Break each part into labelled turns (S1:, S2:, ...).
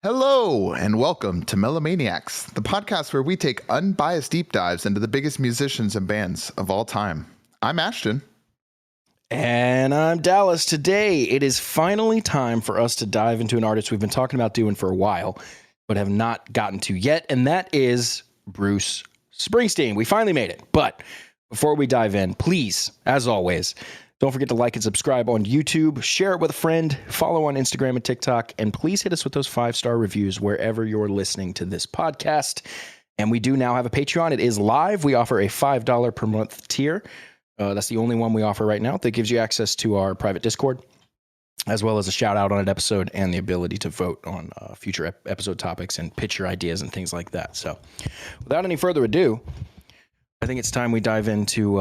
S1: Hello, and welcome to Melomaniax, the podcast where we take unbiased deep dives into the biggest musicians and bands of all time. I'm Ashton.
S2: And I'm Dallas. Today, it is finally time for us to dive into an artist we've been talking about doing for a while, but have not gotten to yet, and that is Bruce Springsteen. We finally made it. But before we dive in, please, as always, don't forget to like and subscribe on YouTube, share it with a friend, follow on Instagram and TikTok, and please hit us with those 5-star reviews wherever you're listening to this podcast. And we do now have a Patreon. It is live. We offer a $5 per month tier. That's the only one we offer right now. That gives you access to our private Discord, as well as a shout out on an episode and the ability to vote on future episode topics and pitch your ideas and things like that. So without any further ado, I think it's time we dive into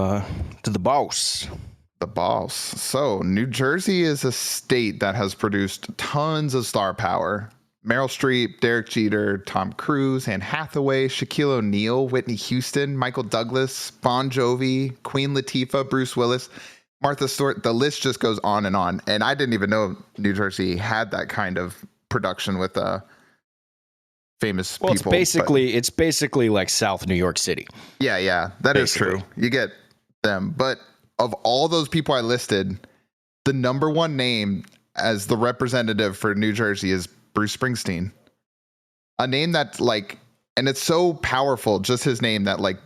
S2: to the boss.
S1: The boss. So, New Jersey is a state that has produced tons of star power. Meryl Streep, Derek Jeter, Tom Cruise, Anne Hathaway, Shaquille O'Neal, Whitney Houston, Michael Douglas, Bon Jovi, Queen Latifah, Bruce Willis, Martha Stewart. The list just goes on. And I didn't even know New Jersey had that kind of production with famous people.
S2: It's basically like South New York City.
S1: Yeah, that is true. You get them, but of all those people I listed, the number one name as the representative for New Jersey is Bruce Springsteen. A name that's like, and it's so powerful, just his name, that like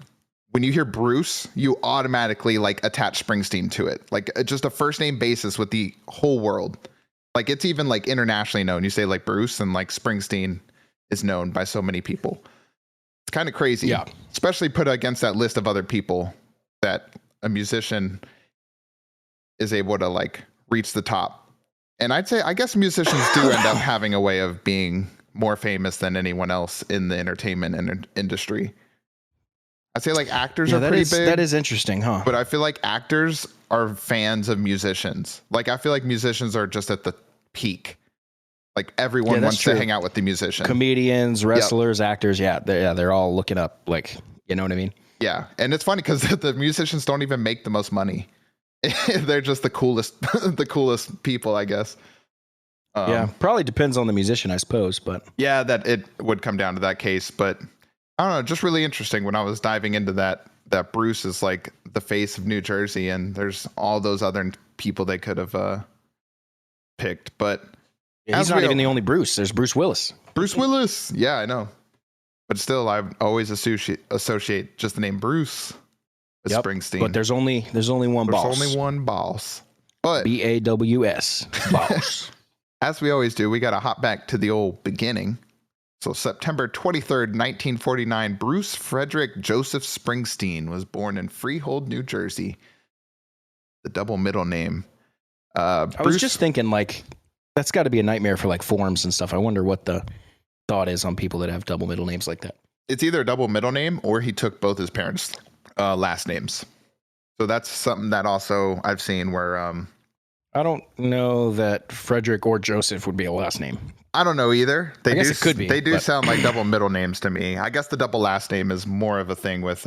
S1: when you hear Bruce, you automatically like attach Springsteen to it. Like just a first name basis with the whole world. Like it's even like internationally known. You say like Bruce and like Springsteen is known by so many people. It's kind of crazy.
S2: Yeah.
S1: Especially put against that list of other people that a musician is able to like reach the top. And I guess musicians do end up having a way of being more famous than anyone else in the entertainment industry. I'd say like actors are pretty big.
S2: That is interesting, huh?
S1: But I feel like actors are fans of musicians. Like I feel like musicians are just at the peak. Like everyone wants to hang out with the musician.
S2: Comedians, wrestlers, actors, they're all looking up, like, you know what I mean?
S1: Yeah, and it's funny because the musicians don't even make the most money. They're just the coolest people, I guess.
S2: Probably depends on the musician, I suppose. But
S1: yeah, that it would come down to that case. But I don't know, just really interesting when I was diving into that Bruce is like the face of New Jersey, and there's all those other people they could have picked. But
S2: he's not even the only Bruce. There's Bruce Willis.
S1: Bruce Willis, yeah, I know. But still, I always associate just the name Bruce with Springsteen.
S2: But there's only one boss.
S1: There's only one boss. But
S2: BAWS, boss.
S1: As we always do, we got to hop back to the old beginning. So September 23rd, 1949, Bruce Frederick Joseph Springsteen was born in Freehold, New Jersey. The double middle name.
S2: I was just thinking, like, that's got to be a nightmare for like forms and stuff. I wonder what the thought is on people that have double middle names like that.
S1: It's either a double middle name or he took both his parents' last names. So that's something that also I've seen where
S2: I don't know that Frederick or Joseph would be a last name.
S1: I don't know either.
S2: I guess it could be.
S1: They do sound like double middle names to me. I guess the double last name is more of a thing with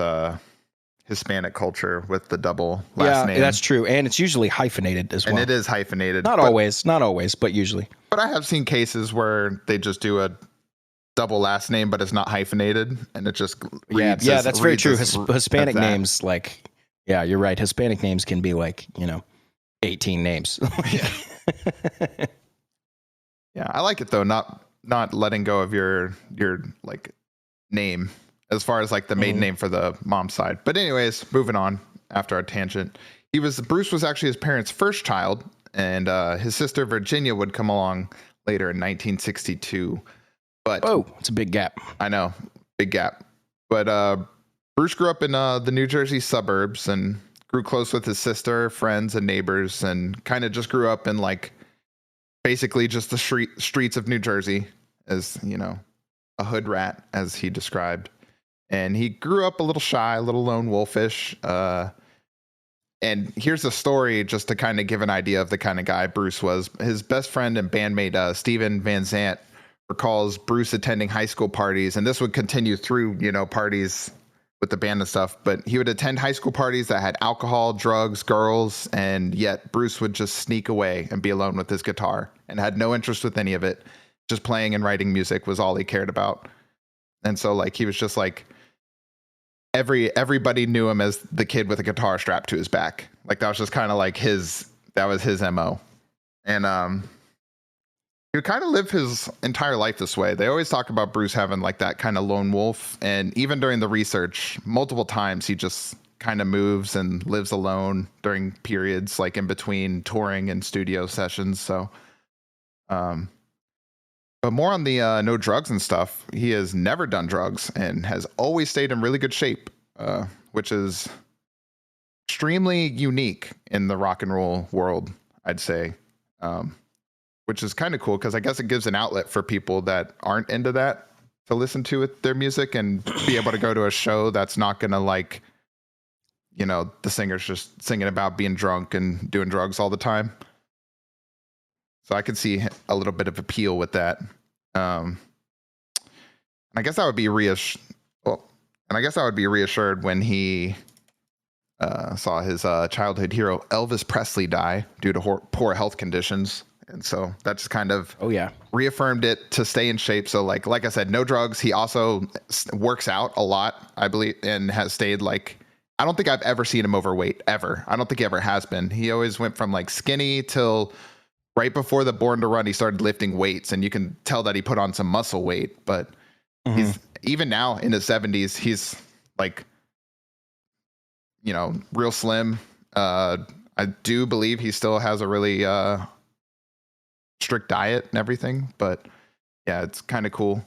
S1: Hispanic culture with the double last name.
S2: Yeah, that's true. And it's usually hyphenated as well.
S1: And it is hyphenated.
S2: Not always, but usually.
S1: But I have seen cases where they just do a double last name, but it's not hyphenated, and it just reads.
S2: Yeah, that's very true. Hispanic names, like, yeah, you're right. Hispanic names can be like, 18 names.
S1: Yeah, I like it though. Not letting go of your like name as far as like the maiden name for the mom's side. But anyways, moving on after our tangent, Bruce was actually his parents' first child, and his sister Virginia would come along later in 1962. But
S2: it's a big gap.
S1: I know, big gap. But Bruce grew up in the New Jersey suburbs and grew close with his sister, friends, and neighbors, and kind of just grew up in like basically just the streets of New Jersey, as a hood rat, as he described. And he grew up a little shy, a little lone wolfish. And here's a story just to kind of give an idea of the kind of guy Bruce was. His best friend and bandmate Steven Van Zandt recalls Bruce attending high school parties, and this would continue through, parties with the band and stuff, but he would attend high school parties that had alcohol, drugs, girls, and yet Bruce would just sneak away and be alone with his guitar and had no interest with any of it. just playing and writing music was all he cared about. And so like he was just like everybody knew him as the kid with a guitar strapped to his back. Like that was just kind of like his MO. And he would kind of live his entire life this way. They always talk about Bruce having like that kind of lone wolf, and even during the research, multiple times he just kind of moves and lives alone during periods like in between touring and studio sessions. So but more on the no drugs and stuff. He has never done drugs and has always stayed in really good shape, which is extremely unique in the rock and roll world, I'd say. Which is kind of cool because I guess it gives an outlet for people that aren't into that to listen to their music and be able to go to a show that's not going to like, you know, the singer's just singing about being drunk and doing drugs all the time. So I could see a little bit of appeal with that. I guess I would be reassured when he saw his childhood hero Elvis Presley die due to poor health conditions. And so that just kind of reaffirmed it to stay in shape. So like I said, no drugs. He also works out a lot, I believe, and has stayed like, I don't think I've ever seen him overweight ever. I don't think he ever has been. He always went from like skinny till right before the Born to Run, he started lifting weights, and you can tell that he put on some muscle weight. But he's even now in his 70s, he's like, you know, real slim. I do believe he still has a really strict diet and everything. But yeah, it's kind of cool.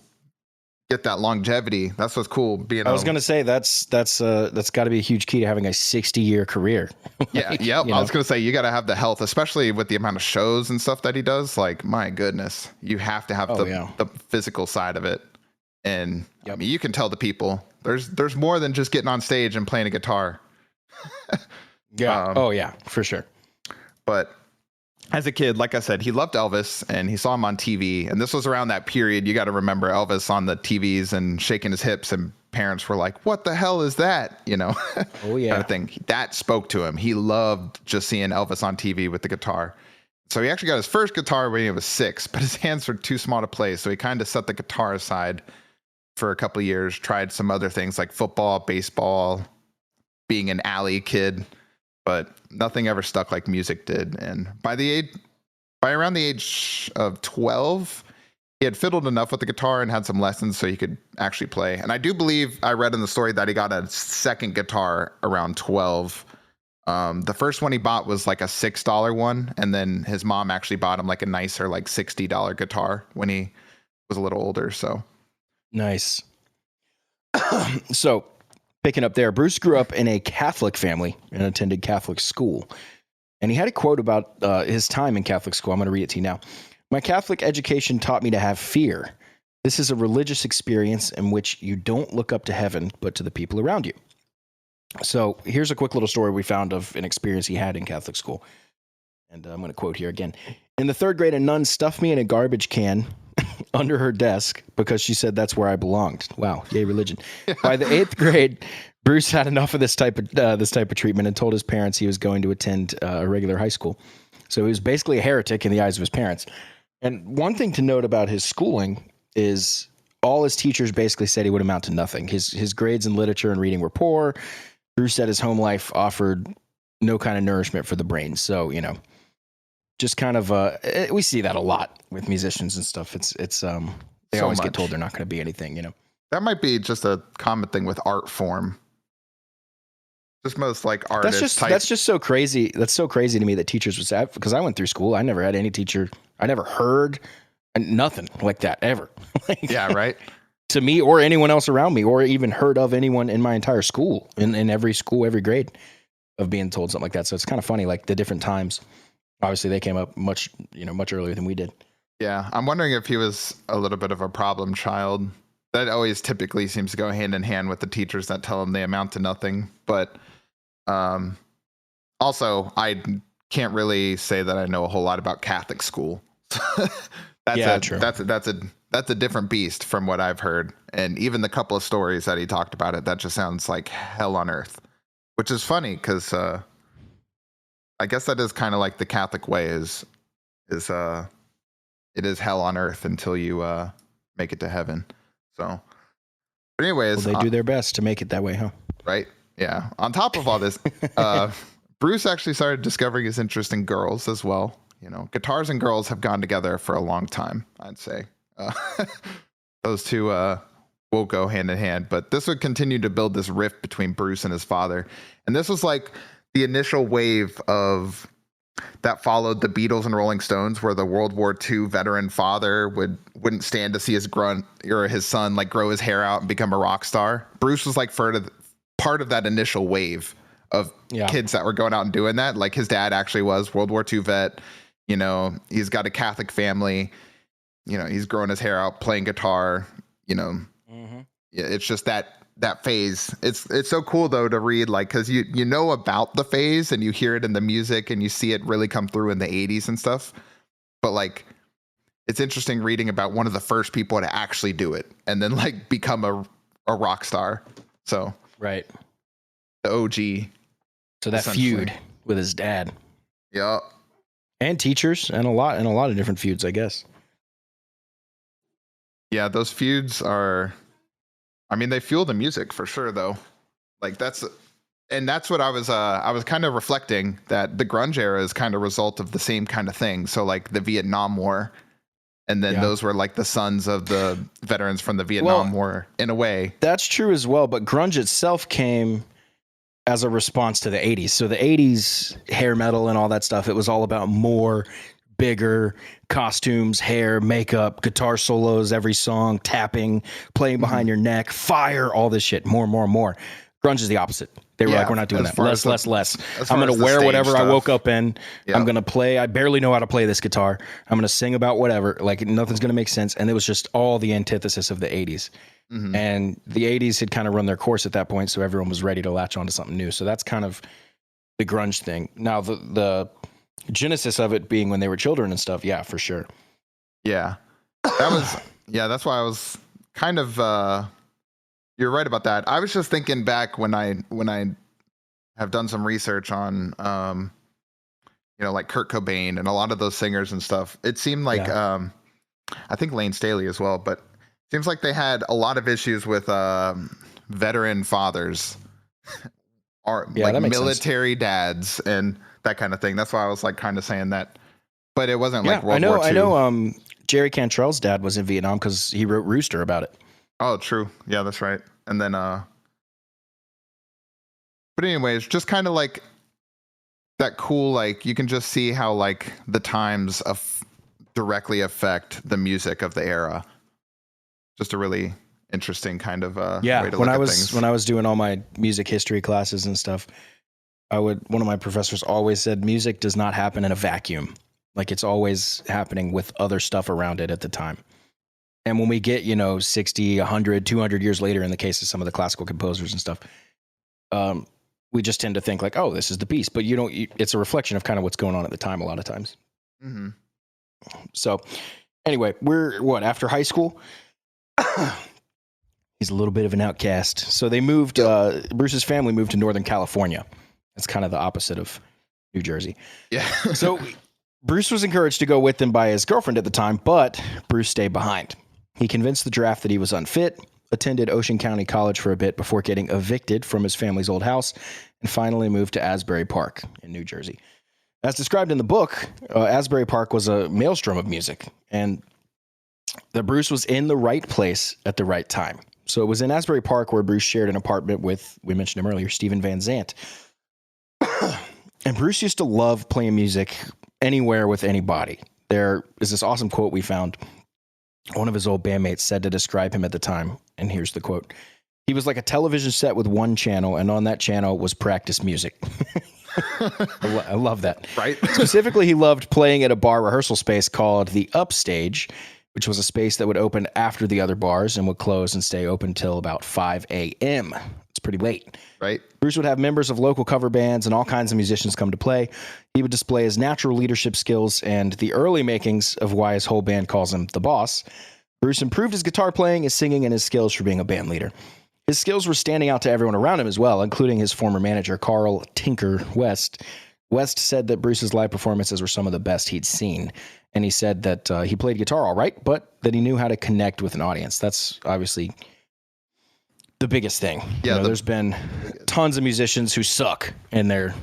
S1: Get that longevity. That's what's cool. I
S2: was gonna say that's got to be a huge key to having a 60-year career.
S1: Yeah, I was gonna say you got to have the health, especially with the amount of shows and stuff that he does. Like, my goodness, you have to have the physical side of it. And I mean, you can tell the people there's more than just getting on stage and playing a guitar.
S2: Yeah. For sure.
S1: But as a kid, like I said, he loved Elvis and he saw him on TV. And this was around that period. You got to remember Elvis on the TVs and shaking his hips, and parents were like, what the hell is that? You know,
S2: oh yeah,
S1: kind of thing. That spoke to him. He loved just seeing Elvis on TV with the guitar. So he actually got his first guitar when he was 6, but his hands were too small to play. So he kind of set the guitar aside for a couple of years, tried some other things like football, baseball, being an alley kid. But nothing ever stuck like music did. And by around the age of 12, he had fiddled enough with the guitar and had some lessons so he could actually play. And I do believe I read in the story that he got a second guitar around 12. The first one he bought was like a $6 one. And then his mom actually bought him like a nicer, like $60 guitar when he was a little older. So
S2: nice. So picking up there, Bruce grew up in a Catholic family and attended Catholic school. And he had a quote about his time in Catholic school. I'm going to read it to you now. My Catholic education taught me to have fear. This is a religious experience in which you don't look up to heaven, but to the people around you. So here's a quick little story we found of an experience he had in Catholic school. And I'm going to quote here again. In the 3rd grade, a nun stuffed me in a garbage can under her desk because she said that's where I belonged. Wow, yay religion. By the 8th grade, Bruce had enough of this type of treatment and told his parents he was going to attend a regular high school. So he was basically a heretic in the eyes of his parents. And one thing to note about his schooling is all his teachers basically said he would amount to nothing. His grades in literature and reading were poor. Bruce said his home life offered no kind of nourishment for the brain. So, you know, just kind of we see that a lot with musicians and stuff. It's they always get told they're not going to be anything, you know. That
S1: might be just a common thing with art form. Just most like artists.
S2: That's just so crazy. That's so crazy to me that teachers would say, because I went through school. I never had any teacher. I never heard nothing like that ever.
S1: Yeah, right.
S2: To me or anyone else around me, or even heard of anyone in my entire school, in every school, every grade, of being told something like that. So it's kind of funny, like the different times. Obviously, they came up much earlier than we did.
S1: Yeah, I'm wondering if he was a little bit of a problem child. That always typically seems to go hand in hand with the teachers that tell them they amount to nothing. But also, I can't really say that I know a whole lot about Catholic school.
S2: True.
S1: That's a different beast from what I've heard. And even the couple of stories that he talked about it, that just sounds like hell on earth, which is funny because I guess that is kind of like the Catholic way is it is hell on earth until you make it to heaven. So, but anyways,
S2: Well, they do their best to make it that way, huh?
S1: Right? Yeah. On top of all this, Bruce actually started discovering his interest in girls as well. You know, guitars and girls have gone together for a long time, I'd say. Those two will go hand in hand, but this would continue to build this rift between Bruce and his father. And this was like the initial wave of that followed the Beatles and Rolling Stones, where the World War II veteran father wouldn't stand to see his son like grow his hair out and become a rock star. Bruce was like part of that initial wave of kids that were going out and doing that. Like his dad actually was World War II vet. You know, he's got a Catholic family. You know, he's growing his hair out, playing guitar. You know, it's just that phase. It's so cool though to read, like, because you know about the phase and you hear it in the music and you see it really come through in the 80s and stuff. But like, it's interesting reading about one of the first people to actually do it and then like become a rock star. So
S2: right,
S1: the OG.
S2: So that feud with his dad.
S1: Yeah.
S2: And teachers and a lot of different feuds, I guess.
S1: Yeah, those feuds are, I mean, they fuel the music for sure though. Like that's what I was kind of reflecting, that the grunge era is kind of a result of the same kind of thing. So like the Vietnam War, and then those were like the sons of the veterans from the Vietnam War in a way. That's
S2: true as well, but grunge itself came as a response to the 80s. So the 80s hair metal and all that stuff, it was all about more, bigger costumes, hair, makeup, guitar solos, every song, tapping, playing behind your neck, fire, all this shit, more. Grunge is the opposite. They were like, we're not doing that. Less. I'm going to wear whatever stuff I woke up in. Yep. I'm going to play. I barely know how to play this guitar. I'm going to sing about whatever. Like nothing's going to make sense. And it was just all the antithesis of the 80s. Mm-hmm. And the 80s had kind of run their course at that point, so everyone was ready to latch onto something new. So that's kind of the grunge thing. Now, the genesis of it being when they were children and stuff, yeah, for sure.
S1: Yeah. That's why I was kind of, you're right about that. I was just thinking back when I have done some research on, like Kurt Cobain and a lot of those singers and stuff. It seemed like, I think Lane Staley as well, but seems like they had a lot of issues with veteran fathers or like military dads and that kind of thing. That's why I was like kind of saying that, but it wasn't like World War II.
S2: I know. Jerry Cantrell's dad was in Vietnam because he wrote Rooster about it.
S1: Oh, true. Yeah, that's right. And then, but anyways, just kind of like that cool, like you can just see how like the times directly affect the music of the era. Just a really interesting kind of way to look at things.
S2: When I was doing all my music history classes and stuff, one of my professors always said music does not happen in a vacuum. Like it's always happening with other stuff around it at the time. And when we get, 60, 100, 200 years later, in the case of some of the classical composers and stuff, we just tend to think like, oh, this is the piece. But it's a reflection of kind of what's going on at the time a lot of times. Mm-hmm. So anyway, we're after high school? He's a little bit of an outcast. So they moved, Bruce's family moved to Northern California. That's kind of the opposite of New Jersey.
S1: Yeah.
S2: So Bruce was encouraged to go with them by his girlfriend at the time, but Bruce stayed behind. He convinced the draft that he was unfit, attended Ocean County College for a bit before getting evicted from his family's old house, and finally moved to Asbury Park in New Jersey. As described in the book, Asbury Park was a maelstrom of music, and that Bruce was in the right place at the right time. So it was in Asbury Park where Bruce shared an apartment with, we mentioned him earlier, Steven Van Zandt. And Bruce used to love playing music anywhere with anybody. There is this awesome quote we found. One of his old bandmates said to describe him at the time, and here's the quote. He was like a television set with one channel, and on that channel was practice music. I love that.
S1: Right.
S2: Specifically, he loved playing at a bar rehearsal space called the Upstage, which was a space that would open after the other bars and would close and stay open till about 5 a.m. It's pretty late.
S1: Right.
S2: Bruce would have members of local cover bands and all kinds of musicians come to play. He would display his natural leadership skills and the early makings of why his whole band calls him the boss. Bruce improved his guitar playing, his singing, and his skills for being a band leader. His skills were standing out to everyone around him as well, including his former manager, Carl Tinker West, West said that Bruce's live performances were some of the best he'd seen. And he said that he played guitar all right, but that he knew how to connect with an audience. That's obviously the biggest thing.
S1: Yeah,
S2: there's been tons of musicians who suck and they're,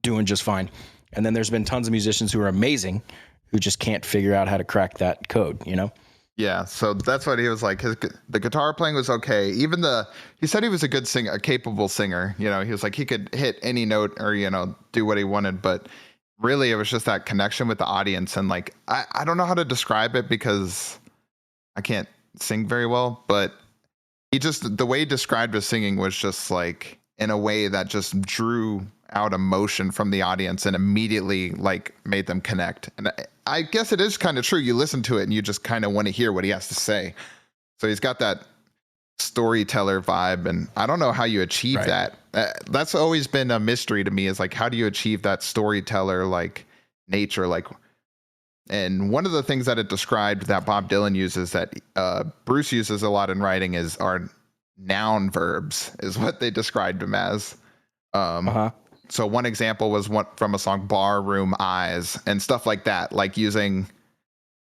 S2: doing just fine. And then there's been tons of musicians who are amazing who just can't figure out how to crack that code,
S1: Yeah, so that's what he was like. The guitar playing was okay. He said he was a good singer, a capable singer. He was like he could hit any note or do what he wanted, but really it was just that connection with the audience. And like I don't know how to describe it because I can't sing very well, but the way he described his singing was just like in a way that just drew out emotion from the audience and immediately like made them connect. And I guess it is kind of true. You listen to it and you just kind of want to hear what he has to say. So he's got that storyteller vibe, and I don't know how you achieve that. That's always been a mystery to me, is like, how do you achieve that storyteller like nature? Like, and one of the things that it described that Bob Dylan uses that Bruce uses a lot in writing are noun verbs, is what they described him as. So one example was from a song, Barroom Eyes, and stuff like that, like using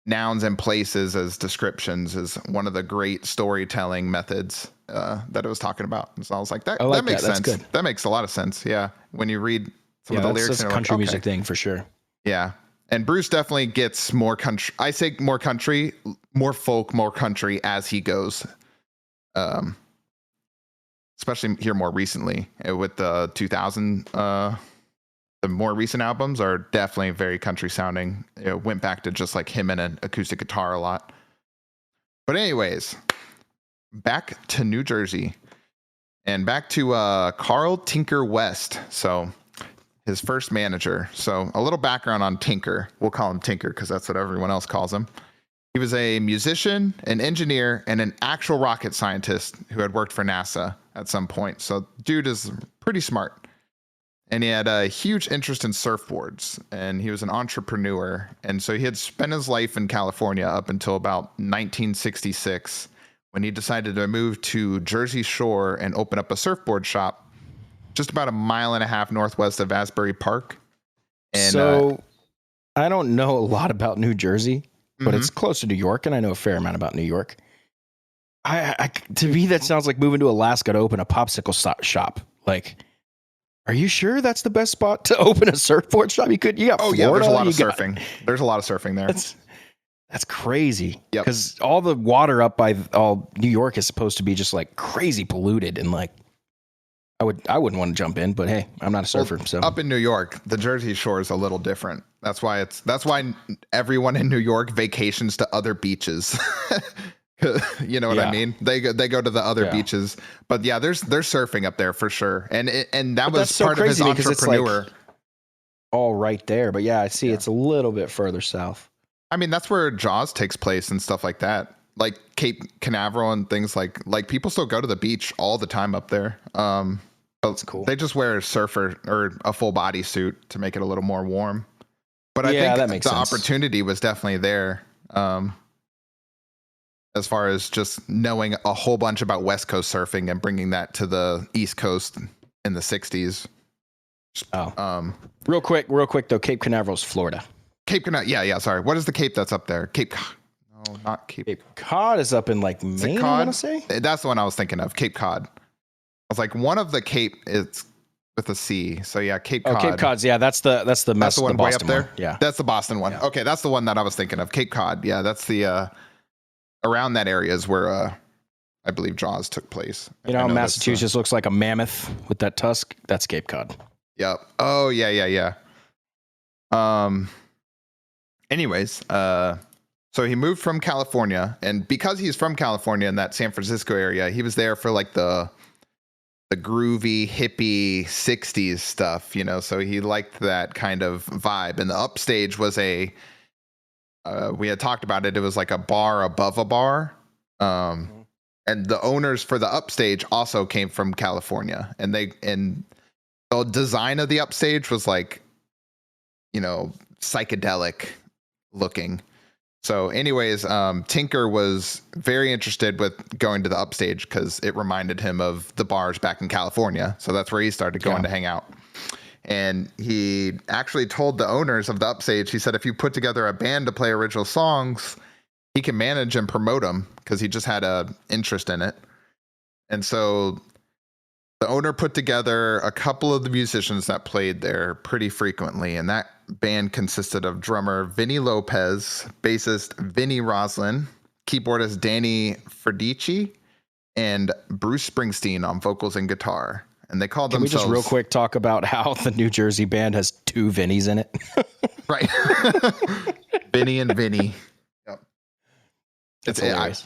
S1: nouns and places as descriptions is one of the great storytelling methods that it was talking about. And so I was like, that makes sense. That's good. That makes a lot of sense. Yeah. When you read some of the lyrics.
S2: That's a country music thing for sure.
S1: Yeah. And Bruce definitely gets more country. I say more country, more folk, more country as he goes. Especially here more recently with the 2000, the more recent albums are definitely very country sounding. It went back to just like him and an acoustic guitar a lot. But anyways, back to New Jersey and back to Carl Tinker West. So his first manager. So a little background on Tinker. We'll call him Tinker because that's what everyone else calls him. He was a musician, an engineer, and an actual rocket scientist who had worked for NASA at some point. So dude is pretty smart. And he had a huge interest in surfboards, and he was an entrepreneur. And so he had spent his life in California up until about 1966 when he decided to move to Jersey Shore and open up a surfboard shop just about 1.5 miles northwest of Asbury Park. And
S2: so I don't know a lot about New Jersey, but it's close to New York, and I know a fair amount about New York. To me, that sounds like moving to Alaska to open a popsicle shop. Like, are you sure that's the best spot to open a surfboard shop? You got Florida,
S1: yeah, there's a lot of surfing. There's a lot of surfing there.
S2: That's crazy.
S1: Yep.
S2: Because all the water up by all New York is supposed to be just like crazy polluted, and like I wouldn't want to jump in, but hey, I'm not a surfer.
S1: Well,
S2: so
S1: up in New York, the Jersey Shore is a little different. That's why everyone in New York vacations to other beaches. You know what I mean? They go to the other beaches, but yeah, there's surfing up there for sure. And that was part of his entrepreneur.
S2: Like all right there, but yeah, I see it's a little bit further south.
S1: I mean, that's where Jaws takes place and stuff like that, like Cape Canaveral and things like people still go to the beach all the time up there. That's cool. They just wear a surfer or a full body suit to make it a little more warm. But I think that makes sense. Opportunity was definitely there. As far as just knowing a whole bunch about West Coast surfing and bringing that to the East Coast in the 60s.
S2: Real quick though, Cape Canaveral's Florida.
S1: Cape Canaveral, yeah. Sorry, what is the Cape that's up there? Cape
S2: Cod is up in like Maine. I want to say
S1: that's the one I was thinking of. Cape Cod. I was like, one of the Cape is with a C. So yeah, Cape Cod.
S2: Cape Cod's that's the
S1: one way up there.
S2: One. Yeah,
S1: that's the Boston one. Yeah. Okay, that's the one that I was thinking of. Cape Cod. Yeah, that's the around that area is where I believe Jaws took place.
S2: Massachusetts looks like a mammoth with that tusk. That's Cape Cod.
S1: Yep. Oh yeah. Anyways, so he moved from California, and because he's from California in that San Francisco area, he was there for like the groovy hippie 60s stuff, so he liked that kind of vibe. And the Upstage was we had talked about it. It was like a bar above a bar. And the owners for the Upstage also came from California, and the design of the Upstage was like, psychedelic looking. So anyways, Tinker was very interested with going to the Upstage because it reminded him of the bars back in California. So that's where he started going to hang out. And he actually told the owners of the Upstage, he said, if you put together a band to play original songs, he can manage and promote them, because he just had a interest in it. And so the owner put together a couple of the musicians that played there pretty frequently. And that band consisted of drummer Vinny Lopez, bassist Vinny Roslin, keyboardist Danny Ferdici, and Bruce Springsteen on vocals and guitar. And they called
S2: Can
S1: themselves...
S2: we just real quick talk about how the New Jersey band has 2 Vinnies in it?
S1: Right. Vinny and Vinny. Yep.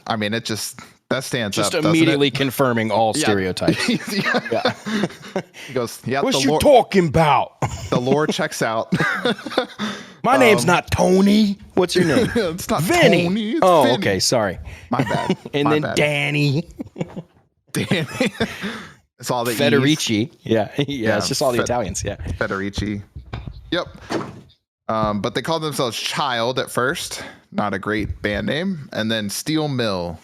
S1: I mean, it just... That stands
S2: just
S1: up,
S2: immediately confirming all stereotypes.
S1: Yeah. He goes, yeah.
S2: What you talking about?
S1: The lore checks out.
S2: My name's not Tony. What's your name?
S1: It's not
S2: Vinny.
S1: Tony. It's
S2: Vinny.
S1: Vinny.
S2: Okay, sorry.
S1: My bad.
S2: And
S1: My
S2: then
S1: bad.
S2: Danny.
S1: Danny. It's all the
S2: Federici.
S1: E's.
S2: Yeah, it's just all the Italians. Yeah.
S1: Federici. Yep. But they called themselves Child at first. Not a great band name. And then Steel Mill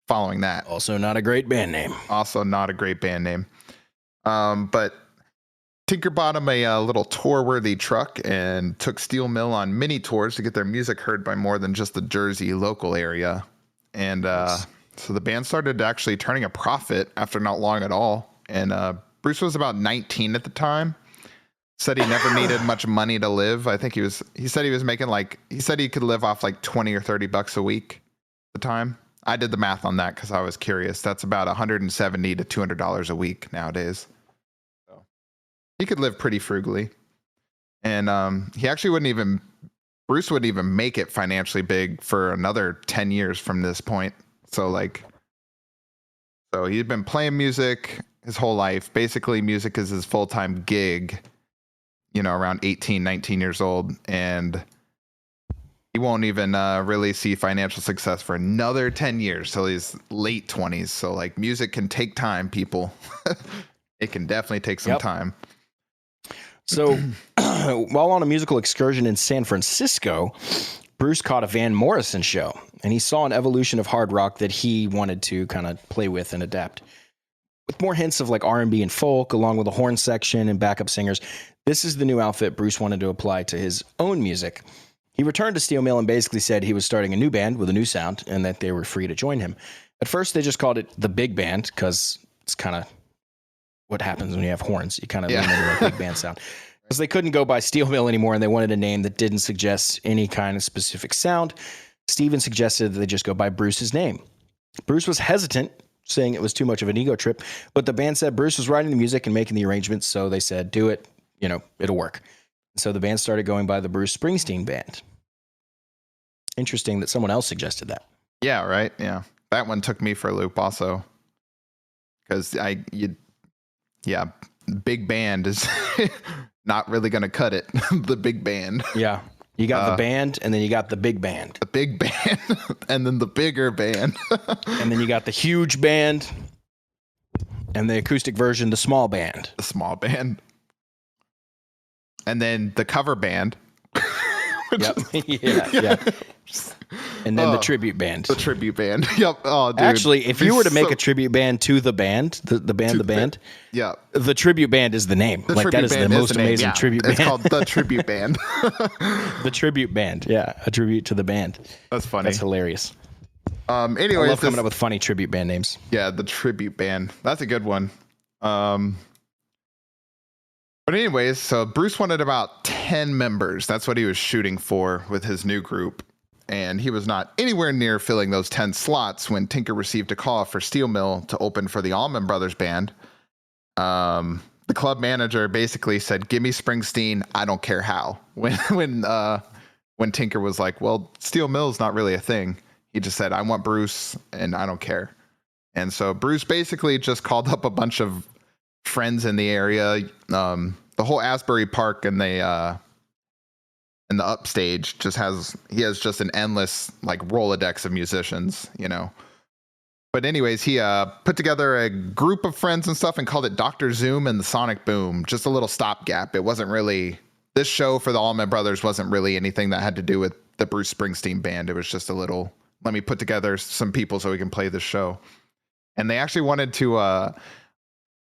S1: following that.
S2: Also not a great band name.
S1: Also not a great band name. But Tinker bought him a little tour-worthy truck and took Steel Mill on mini tours to get their music heard by more than just the Jersey local area. And so the band started actually turning a profit after not long at all. And Bruce was about 19 at the time. Said he never needed much money to live. I think he said he was making he said he could live off like 20 or 30 bucks a week at the time. I did the math on that because I was curious. That's about $170 to $200 a week nowadays. So he could live pretty frugally. And he actually Bruce wouldn't even make it financially big for another 10 years from this point. So he'd been playing music his whole life. Basically, music is his full-time gig, around 18, 19 years old. And he won't even really see financial success for another 10 years till he's late 20s. So music can take time, people. It can definitely take some time.
S2: So while on a musical excursion in San Francisco, Bruce caught a Van Morrison show, and he saw an evolution of hard rock that he wanted to kind of play with and adapt. With more hints of R&B and folk, along with a horn section and backup singers, this is the new outfit Bruce wanted to apply to his own music. He returned to Steel Mill and basically said he was starting a new band with a new sound and that they were free to join him. At first, they just called it the Big Band because it's kind of what happens when you have horns. You kind of lean into a big band sound. Because they couldn't go by Steel Mill anymore and they wanted a name that didn't suggest any kind of specific sound. Steven suggested that they just go by Bruce's name. Bruce was hesitant, saying it was too much of an ego trip, but the band said Bruce was writing the music and making the arrangements, so they said, do it, it'll work. So the band started going by the Bruce Springsteen Band. Interesting that someone else suggested that.
S1: Yeah, right. Yeah. That one took me for a loop also. Because big band is not really going to cut it. The big band.
S2: Yeah. You got the band, and then you got the big band.
S1: The big band, and then the bigger band.
S2: And then you got the huge band, and the acoustic version, the small band.
S1: The small band. And then the cover band.
S2: Yep. Yeah. And then the tribute band.
S1: The tribute band. Yep. Oh, dude.
S2: Actually, if you were to make a tribute band to the band, the band,
S1: yeah,
S2: the tribute band is the name. That is the most amazing tribute band.
S1: It's called the tribute band.
S2: The tribute band. Yeah, a tribute to the band.
S1: That's funny.
S2: That's hilarious.
S1: Anyways,
S2: I love coming up with funny tribute band names.
S1: Yeah, the tribute band. That's a good one. But anyways, so Bruce wanted about 10 members. That's what he was shooting for with his new group. And he was not anywhere near filling those 10 slots when Tinker received a call for Steel Mill to open for the Allman Brothers Band. The club manager basically said, give me Springsteen, I don't care how. When Tinker was like, well, Steel Mill's not really a thing. He just said, I want Bruce and I don't care. And so Bruce basically just called up a bunch of friends in the area. The whole Asbury Park and the Upstage has just an endless Rolodex of musicians, But anyways, he put together a group of friends and stuff and called it Dr. Zoom and the Sonic Boom, just a little stopgap. It wasn't really, this show for the Allman Brothers wasn't really anything that had to do with the Bruce Springsteen Band. It was just a little, let me put together some people so we can play this show. And they actually wanted to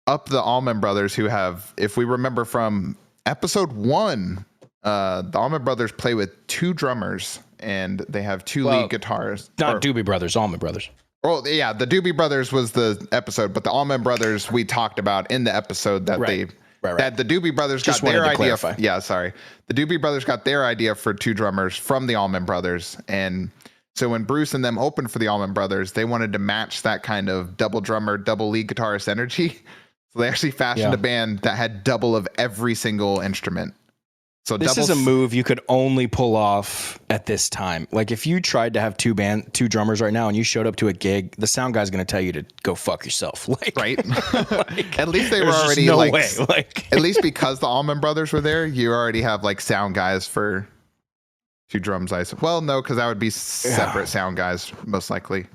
S1: up the Allman Brothers, who have, if we remember from episode 1, the Allman Brothers play with 2 drummers and they have 2 lead guitars.
S2: Not Doobie Brothers, Allman Brothers.
S1: Well, yeah, the Doobie Brothers was the episode, but the Allman Brothers we talked about in the episode that that the Doobie Brothers
S2: Just
S1: got their idea.
S2: clarify.
S1: The Doobie Brothers got their idea for 2 drummers from the Allman Brothers, and so when Bruce and them opened for the Allman Brothers, they wanted to match that kind of double drummer, double lead guitarist energy. So they actually fashioned a band that had double of every single instrument. So
S2: this is a move you could only pull off at this time. Like if you tried to have 2 drummers right now and you showed up to a gig, the sound guy's going to tell you to go fuck yourself. Like,
S1: right. At least they were already
S2: no
S1: like,
S2: way. Like
S1: at least because the Allman Brothers were there, you already have like sound guys for 2 drums. Well, no, because that would be separate sound guys, most likely.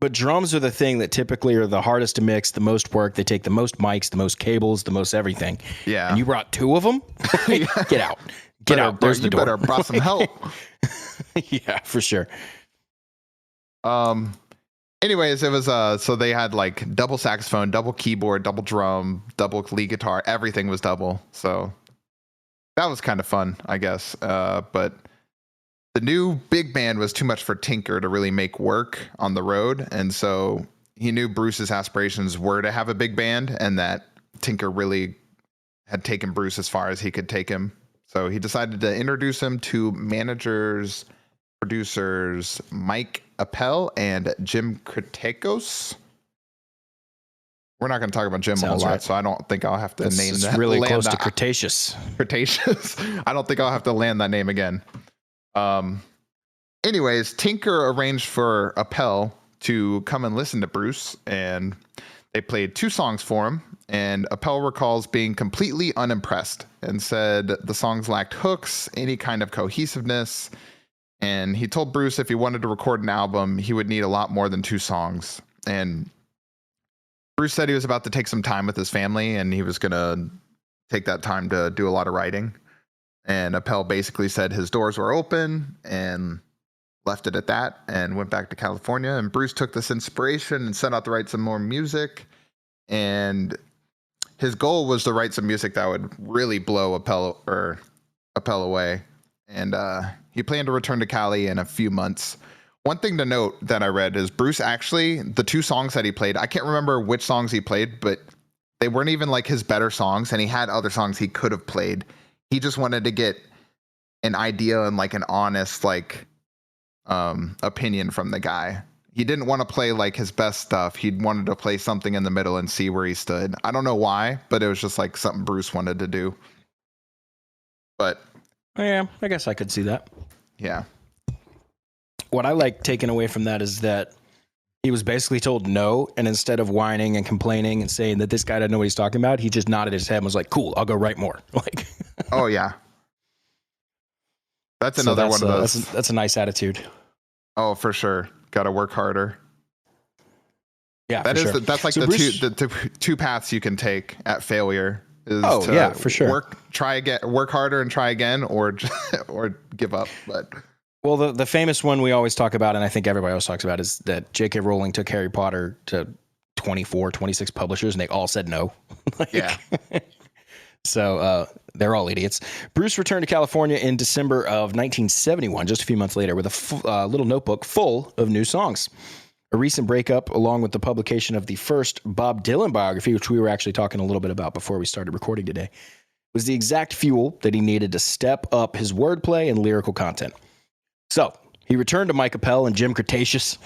S2: But drums are the thing that typically are the hardest to mix, the most work. They take the most mics, the most cables, the most everything. Yeah. And you brought 2 of them? Get out. Get out. There's the door.
S1: You better brought some help.
S2: Yeah, for sure.
S1: Anyways, it was so they had like double saxophone, double keyboard, double drum, double lead guitar. Everything was double. So that was kind of fun, I guess. But the new big band was too much for Tinker to really make work on the road. And so he knew Bruce's aspirations were to have a big band and that Tinker really had taken Bruce as far as he could take him. So he decided to introduce him to producers Mike Appel and Jim Kritakos. We're not going to talk about Jim a whole lot, so I don't think I'll have to name that.
S2: It's really close to Cretaceous.
S1: Cretaceous. I don't think I'll have to land that name again. Anyways, Tinker arranged for Appel to come and listen to Bruce, and they played 2 songs for him, and Appel recalls being completely unimpressed and said the songs lacked hooks, any kind of cohesiveness, and he told Bruce if he wanted to record an album, he would need a lot more than 2 songs. And Bruce said he was about to take some time with his family, and he was going to take that time to do a lot of writing. And Appel basically said his doors were open and left it at that and went back to California. And Bruce took this inspiration and set out to write some more music. And his goal was to write some music that would really blow Appel away. And he planned to return to Cali in a few months. One thing to note that I read is Bruce actually, the 2 songs that he played, I can't remember which songs he played, but they weren't even like his better songs. And he had other songs he could have played. He just wanted to get an idea and like an honest like opinion from the guy. He didn't want to play like his best stuff. He wanted to play something in the middle and see where he stood. I don't know why, but it was just like something Bruce wanted to do. But
S2: yeah, I guess I could see that.
S1: Yeah.
S2: What I like taking away from that is that he was basically told no, and instead of whining and complaining and saying that this guy doesn't know what he's talking about, he just nodded his head and was like, "Cool, I'll go write more." Like,
S1: oh yeah, that's another one of those.
S2: That's a nice attitude.
S1: Oh, for sure. Got to work harder.
S2: Yeah,
S1: that's like
S2: so
S1: the 2 paths you can take at failure. Is
S2: for sure.
S1: Work harder and try again, or give up. But
S2: well, the famous one we always talk about, and I think everybody else talks about, is that J.K. Rowling took Harry Potter to 24, 26 publishers, and they all said no.
S1: Yeah.
S2: So they're all idiots. Bruce returned to California in December of 1971, just a few months later, with a little notebook full of new songs. A recent breakup, along with the publication of the first Bob Dylan biography, which we were actually talking a little bit about before we started recording today, was the exact fuel that he needed to step up his wordplay and lyrical content. So he returned to Mike Appel and Jim Cretaceous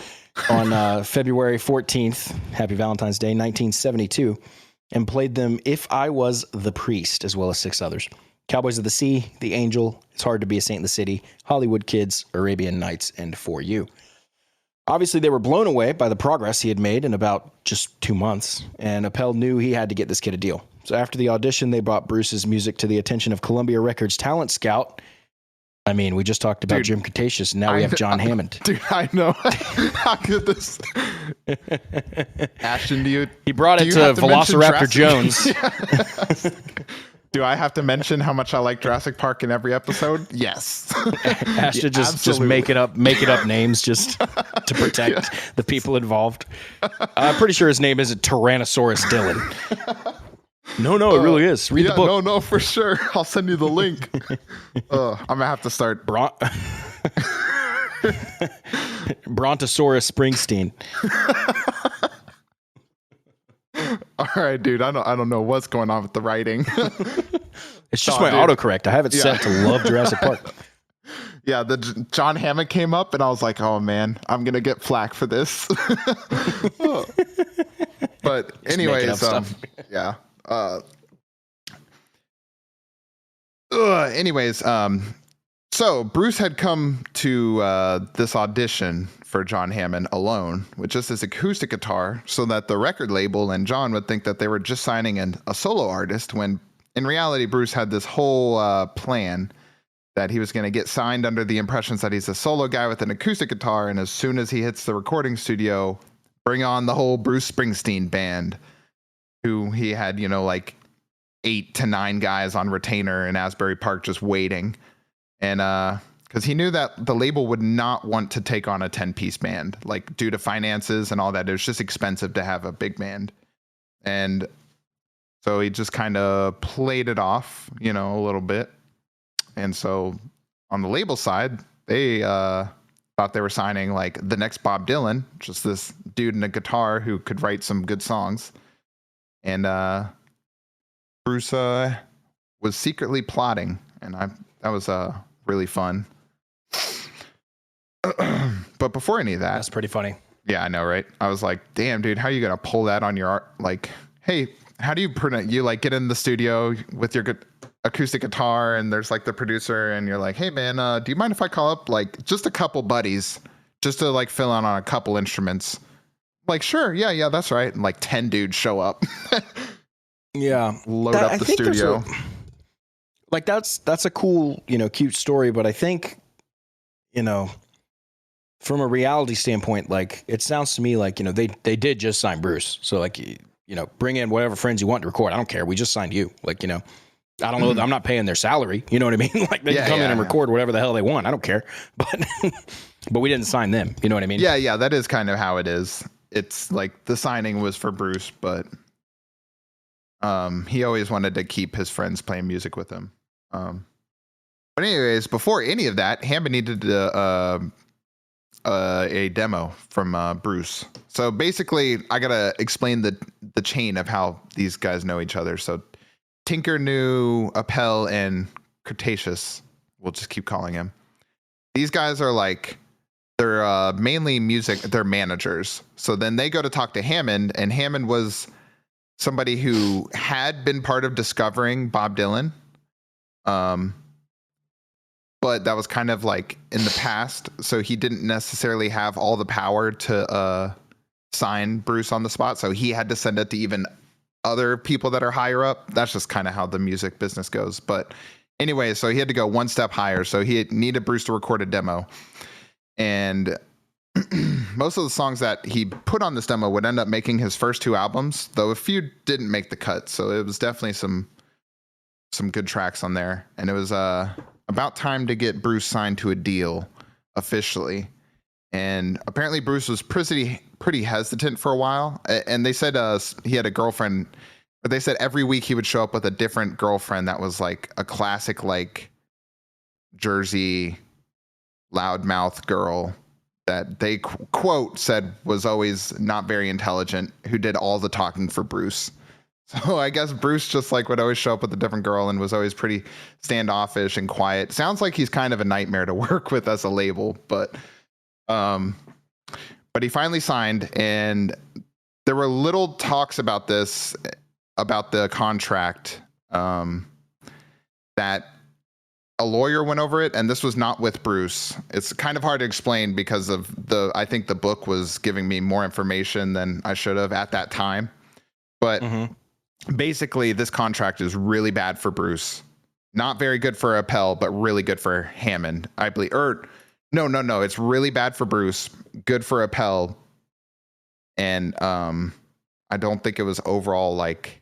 S2: on February 14th, happy Valentine's Day, 1972, and played them If I Was the Priest, as well as 6 others. Cowboys of the Sea, The Angel, It's Hard to Be a Saint in the City, Hollywood Kids, Arabian Nights, and For You. Obviously, they were blown away by the progress he had made in about just 2 months, and Appel knew he had to get this kid a deal. So after the audition, they brought Bruce's music to the attention of Columbia Records talent scout. I mean, we just talked about Jim Cretaceous, and now we have John Hammond.
S1: Dude, I know. How could this... Ashton,
S2: he brought it to Velociraptor Jones.
S1: Do I have to mention how much I like Jurassic Park in every episode? Yes.
S2: Ashton just make it up names just to protect the people involved. I'm pretty sure his name isn't Tyrannosaurus Dylan. No, it really is. Read the book.
S1: No, for sure. I'll send you the link. I'm gonna have to start.
S2: Brontosaurus Springsteen.
S1: All right, dude. I don't know what's going on with the writing.
S2: It's just my autocorrect. I have it set to love Jurassic Park.
S1: Yeah, the John Hammond came up, and I was like, "Oh man, I'm gonna get flack for this." But anyways, yeah. So Bruce had come to this audition for John Hammond alone with just his acoustic guitar, so that the record label and John would think that they were just signing a solo artist, when in reality Bruce had this whole plan that he was going to get signed under the impressions that he's a solo guy with an acoustic guitar, and as soon as he hits the recording studio, bring on the whole Bruce Springsteen band, who he had, like 8 to 9 guys on retainer in Asbury Park just waiting. And because he knew that the label would not want to take on a 10-piece band, like due to finances and all that. It was just expensive to have a big band. And so he just kind of played it off, a little bit. And so on the label side, they thought they were signing like the next Bob Dylan, just this dude in a guitar who could write some good songs. And Bruce was secretly plotting, and that was really fun. But before any of that,
S2: that's pretty funny.
S1: Yeah, I know, right? I was like, damn, dude, how are you gonna pull that on your art? Like, hey, how do you you like get in the studio with your acoustic guitar, and there's like the producer, and you're like, hey man, do you mind if I call up like just a couple buddies just to like fill in on a couple instruments? Like, sure, yeah, that's right. And like 10 dudes show up.
S2: Yeah,
S1: load up the studio.
S2: Like that's a cool, cute story, but I think, from a reality standpoint, like it sounds to me like, they did just sign Bruce. So like, bring in whatever friends you want to record. I don't care. We just signed you. Like, I don't know. I'm not paying their salary. You know what I mean? Like they can come in and record whatever the hell they want. I don't care. But we didn't sign them. You know what I mean?
S1: Yeah. That is kind of how it is. It's like the signing was for Bruce, but he always wanted to keep his friends playing music with him. But anyways, before any of that, Hammond needed a demo from Bruce. So basically, I gotta explain the chain of how these guys know each other. So Tinker knew Appel and Cretaceous. We'll just keep calling him. These guys are like, they're mainly they're managers. So then they go to talk to Hammond, and Hammond was somebody who had been part of discovering Bob Dylan. But that was kind of like in the past. So he didn't necessarily have all the power to sign Bruce on the spot. So he had to send it to even other people that are higher up. That's just kind of how the music business goes. But anyway, so he had to go one step higher. So he needed Bruce to record a demo. And most of the songs that he put on this demo would end up making his first 2 albums, though a few didn't make the cut. So it was definitely some good tracks on there. And it was about time to get Bruce signed to a deal officially. And apparently Bruce was pretty hesitant for a while. And they said he had a girlfriend, but they said every week he would show up with a different girlfriend that was like a classic like Jersey loudmouth girl that they quote said was always not very intelligent, who did all the talking for Bruce. So I guess Bruce just like would always show up with a different girl and was always pretty standoffish and quiet. Sounds like he's kind of a nightmare to work with as a label, but he finally signed, and there were little talks about this, about the contract, that a lawyer went over it, and this was not with Bruce. It's kind of hard to explain because of I think the book was giving me more information than I should have at that time. But basically, this contract is really bad for Bruce. Not very good for Appel, but really good for Hammond, I believe. Or no. It's really bad for Bruce, good for Appel. And I don't think it was overall like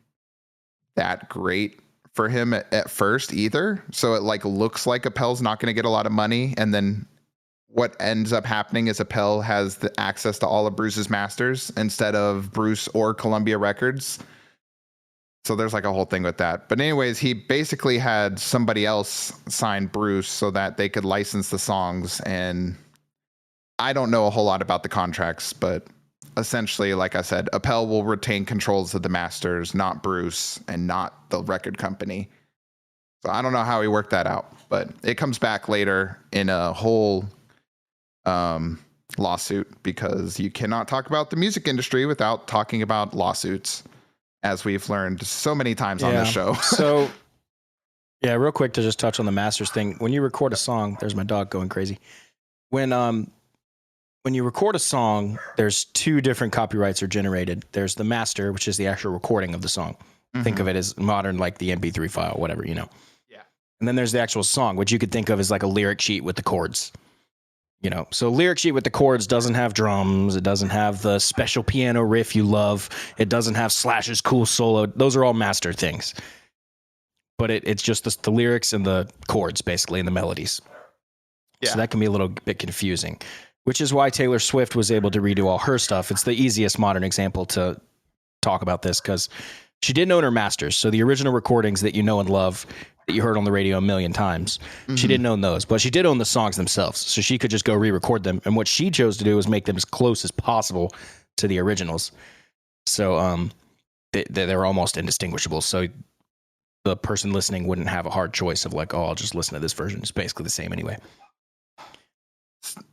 S1: that great for him at first either. So it like looks like Appel's not going to get a lot of money, and then what ends up happening is Appel has the access to all of Bruce's masters instead of Bruce or Columbia Records. So there's like a whole thing with that. But anyways, he basically had somebody else sign Bruce so that they could license the songs. And I don't know a whole lot about the contracts, but essentially, like I said, Appel will retain controls of the masters, not Bruce and not the record company. So I don't know how he worked that out, but it comes back later in a whole lawsuit, because you cannot talk about the music industry without talking about lawsuits, as we've learned so many times on this show.
S2: So, yeah, real quick to just touch on the masters thing. When you record a song, there's my dog going crazy. When you record a song, there's two different copyrights are generated. There's the master, which is the actual recording of the song. Mm-hmm. Think of it as modern, like the MP3 file, whatever, you know.
S1: Yeah.
S2: And then there's the actual song, which you could think of as like a lyric sheet with the chords. You know, so lyric sheet with the chords doesn't have drums. It doesn't have the special piano riff you love. It doesn't have Slash's cool solo. Those are all master things. But it's just the lyrics and the chords, basically, and the melodies. Yeah. So that can be a little bit confusing, which is why Taylor Swift was able to redo all her stuff. It's the easiest modern example to talk about this, because she didn't own her masters. So the original recordings that you know and love, that you heard on the radio a million times, she didn't own those, but she did own the songs themselves. So she could just go re-record them. And what she chose to do was make them as close as possible to the originals. So they're almost indistinguishable. So the person listening wouldn't have a hard choice of like, oh, I'll just listen to this version. It's basically the same anyway.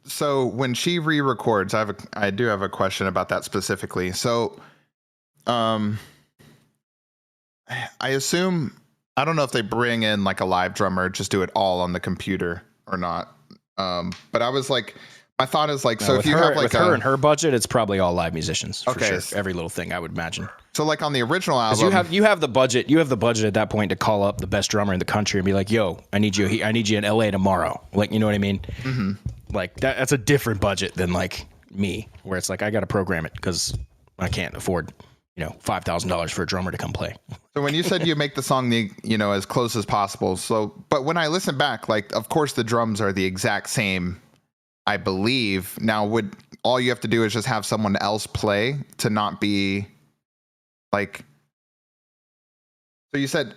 S1: So when she re-records, I do have a question about that specifically. So, I assume, I don't know if they bring in like a live drummer, just do it all on the computer or not. But I was like, my thought is like, so if you have like
S2: her and her budget, it's probably all live musicians. For
S1: okay,
S2: sure. Every little thing, I would imagine.
S1: So like on the original album,
S2: you have the budget. You have the budget at that point to call up the best drummer in the country and be like, "Yo, I need you in LA tomorrow." Like, you know what I mean? Mm-hmm. Like that's a different budget than like me, where it's like I got to program it because I can't afford, $5,000 for a drummer to come play.
S1: So when you said you make the song, as close as possible. So, but when I listen back, like, of course the drums are the exact same, I believe. Now, would all you have to do is just have someone else play to not be like, so you said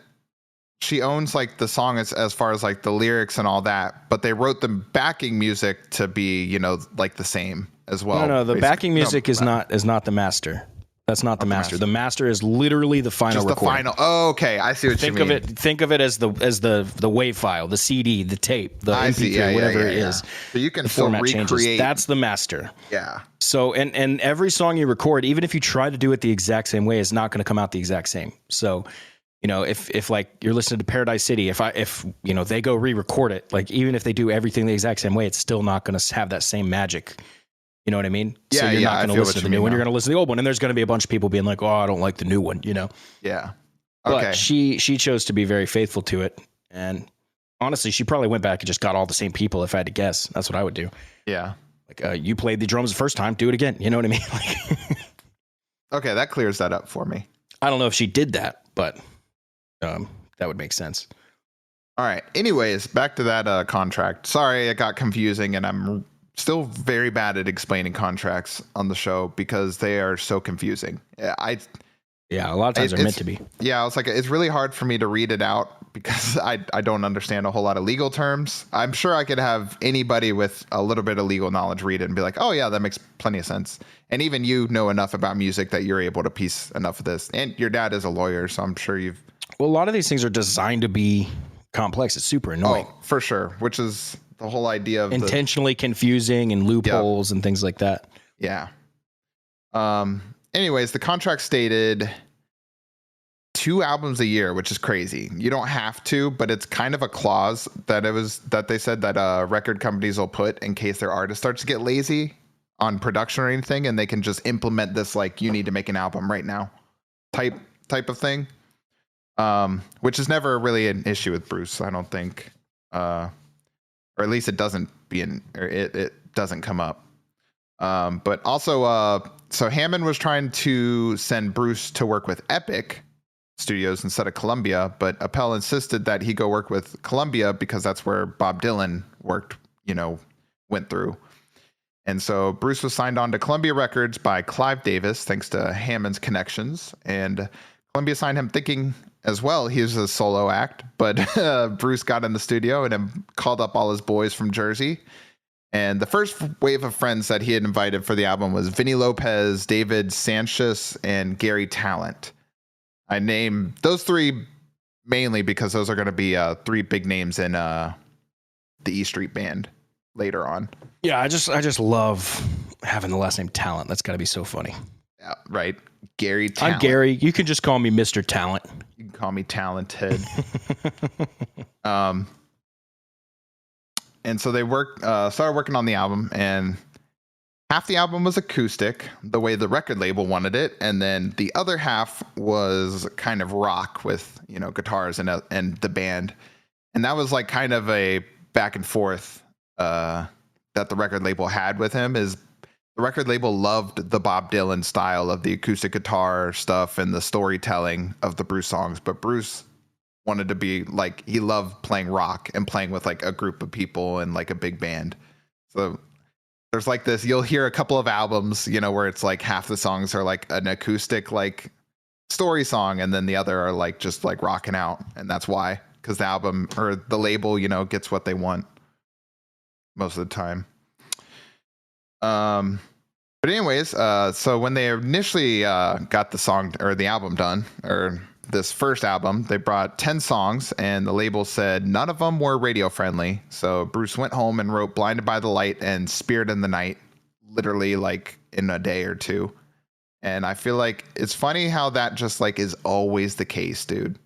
S1: she owns like the song as far as like the lyrics and all that, but they wrote the backing music to be, like the same as well.
S2: No, the backing music is not the master. That's not the master. The master is literally the final recording.
S1: The final. Oh, okay, I see what you mean.
S2: Think of it as the WAV file, the CD, the tape, the MP3, whatever it is.
S1: So you can still recreate.
S2: Changes. That's the master.
S1: Yeah. So
S2: and every song you record, even if you try to do it the exact same way, it's not going to come out the exact same. So, if like you're listening to Paradise City, if they go re-record it, like even if they do everything the exact same way, it's still not going to have that same magic. You know what I mean?
S1: Yeah,
S2: so you're not going to listen to the new one.
S1: Now.
S2: You're going to listen to the old one, and there's going to be a bunch of people being like, "Oh, I don't like the new one."
S1: Yeah.
S2: Okay.
S1: But
S2: she chose to be very faithful to it, and honestly, she probably went back and just got all the same people. If I had to guess, that's what I would do.
S1: Yeah.
S2: Like you played the drums the first time, do it again. You know what I mean?
S1: Okay, that clears that up for me.
S2: I don't know if she did that, but that would make sense.
S1: All right. Anyways, back to that contract. Sorry, it got confusing, and I'm still very bad at explaining contracts on the show because they are so confusing.
S2: A lot of times they're meant to be.
S1: Yeah, it's like it's really hard for me to read it out because I don't understand a whole lot of legal terms. I'm sure I could have anybody with a little bit of legal knowledge read it and be like, oh yeah, that makes plenty of sense. And even you know enough about music that you're able to piece enough of this. And your dad is a lawyer, so I'm sure you've...
S2: Well, a lot of these things are designed to be complex. It's super annoying.
S1: Oh, for sure. Which is the whole idea of
S2: intentionally confusing and loopholes and things like that.
S1: Yeah. Anyways, the contract stated 2 albums a year, which is crazy. You don't have to, but it's kind of a clause that they said that record companies will put in case their artist starts to get lazy on production or anything, and they can just implement this like you need to make an album right now type of thing. Which is never really an issue with Bruce, I don't think. Or at least it doesn't come up. But also, so Hammond was trying to send Bruce to work with Epic Studios instead of Columbia, but Appel insisted that he go work with Columbia because that's where Bob Dylan went through. And so Bruce was signed on to Columbia Records by Clive Davis, thanks to Hammond's connections. And Columbia signed him thinking as well he was a solo act, but Bruce got in the studio and then called up all his boys from Jersey. And the first wave of friends that he had invited for the album was Vinny Lopez, David Sanchez, and Gary Talent. I name those three mainly because those are going to be three big names in the E Street Band later on.
S2: Yeah, I just love having the last name Talent. That's got to be so funny.
S1: Yeah, right. Gary Talent.
S2: I'm Gary. You can just call me Mr. Talent.
S1: You can call me Talented. And so they started working on the album, and half the album was acoustic, the way the record label wanted it, and then the other half was kind of rock with, you know, guitars and the band. And that was like kind of a back and forth that the record label had with him. Is the record label loved the Bob Dylan style of the acoustic guitar stuff and the storytelling of the Bruce songs, but Bruce wanted to be like, he loved playing rock and playing with like a group of people and like a big band. So there's like this, you'll hear a couple of albums, you know, where it's like half the songs are like an acoustic like story song, and then the other are like just like rocking out. And that's why, because the album or the label, you know, gets what they want most of the time. But anyways, so when they initially got the song or the album done, or this first album, they brought 10 songs, and the label said none of them were radio friendly. So Bruce went home and wrote Blinded by the Light and Spirit in the Night, literally like in a day or two. And I feel like it's funny how that just like is always the case, dude.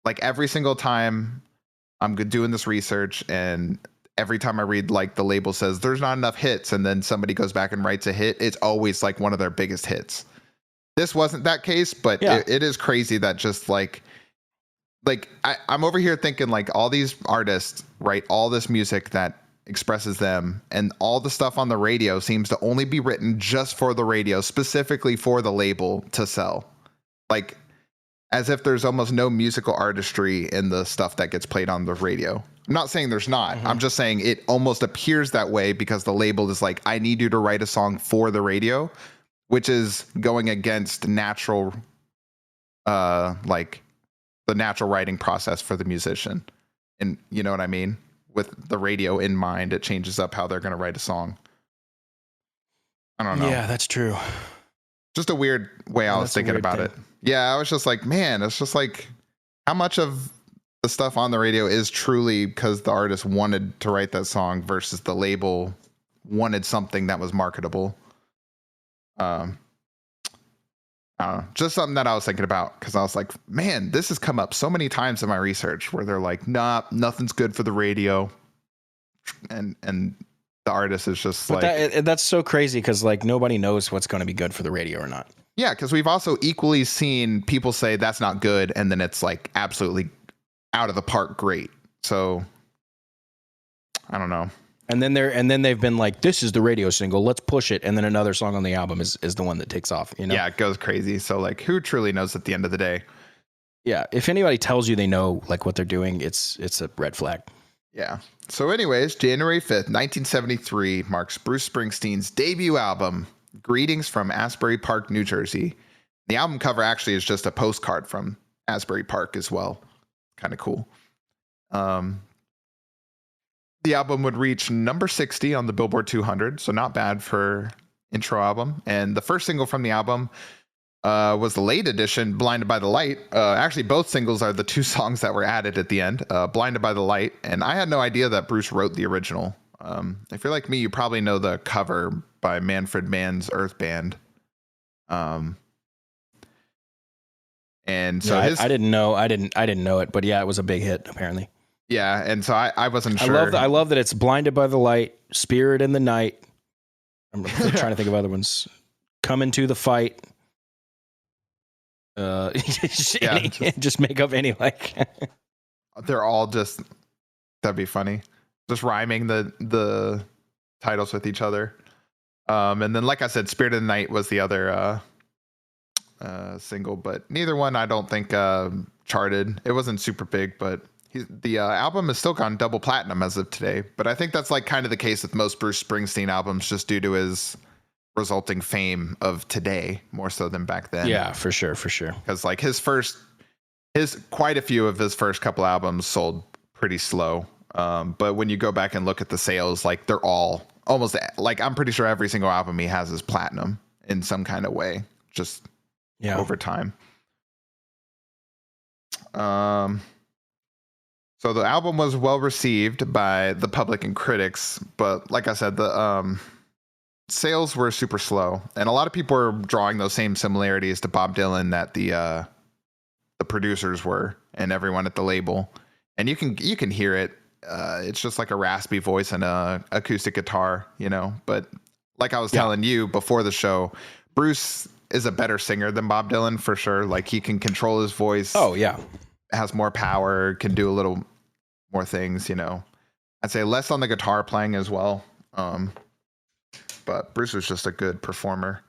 S1: Like every single time I'm doing this research, and every time I read like the label says there's not enough hits, and then somebody goes back and writes a hit, it's always like one of their biggest hits. This wasn't that case, but yeah, it is crazy that just like I'm over here thinking like all these artists write all this music that expresses them, and all the stuff on the radio seems to only be written just for the radio, specifically for the label to sell. Like as if there's almost no musical artistry in the stuff that gets played on the radio. I'm not saying there's not. I'm just saying it almost appears that way because the label is like, I need you to write a song for the radio, which is going against natural, like the natural writing process for the musician. And you know what I mean? With the radio in mind, it changes up how they're going to write a song. I don't know.
S2: Yeah, that's true.
S1: Just a weird way I was thinking about it. Yeah, I was just like, man, it's just like how much of the stuff on the radio is truly because the artist wanted to write that song versus the label wanted something that was marketable. I don't know, just something that I was thinking about, because I was like, man, this has come up so many times in my research where they're like, nah, nothing's good for the radio, and the artist is just but like
S2: that's so crazy because like nobody knows what's going to be good for the radio or not.
S1: Yeah, because we've also equally seen people say that's not good, and then it's like absolutely out of the park great. So I don't know.
S2: And then they've been like, this is the radio single, let's push it, and then another song on the album is the one that takes off, you know?
S1: Yeah, it goes crazy. So like who truly knows at the end of the day?
S2: Yeah, if anybody tells you they know like what they're doing, it's a red flag.
S1: Yeah. So anyways, January 5th, 1973 marks Bruce Springsteen's debut album, Greetings from Asbury Park, New Jersey. The album cover actually is just a postcard from Asbury Park as well. Kind of cool. The album would reach number 60 on the Billboard 200, so not bad for intro album. And the first single from the album was the late edition, Blinded by the Light. Actually, both singles are the two songs that were added at the end, Blinded by the Light. And I had no idea that Bruce wrote the original. If you're like me, you probably know the cover by Manfred Mann's Earth Band. And so
S2: yeah, I didn't know it, but yeah, it was a big hit apparently.
S1: Yeah, and so I wasn't sure.
S2: I love that it's Blinded by the Light, Spirit in the Night. I'm trying to think of other ones. Coming to the Fight. Just make up any like.
S1: They're all just, that'd be funny. Just rhyming the titles with each other. And then, like I said, Spirit of the Night was the other single, but neither one I don't think charted. It wasn't super big, but the album has still gone double platinum as of today. But I think that's like kind of the case with most Bruce Springsteen albums, just due to his resulting fame of today more so than back then.
S2: Yeah, for sure.
S1: Because like his quite a few of his first couple albums sold pretty slow. But when you go back and look at the sales, like they're all almost like, I'm pretty sure every single album he has is platinum in some kind of way, just over time. So the album was well received by the public and critics, but like I said, the sales were super slow, and a lot of people were drawing those same similarities to Bob Dylan that the producers were and everyone at the label. And you can hear it. It's just like a raspy voice and a acoustic guitar, you know. But like I was telling you before the show, Bruce is a better singer than Bob Dylan for sure. Like he can control his voice.
S2: Oh yeah.
S1: Has more power, can do a little more things, you know. I'd say less on the guitar playing as well. But Bruce was just a good performer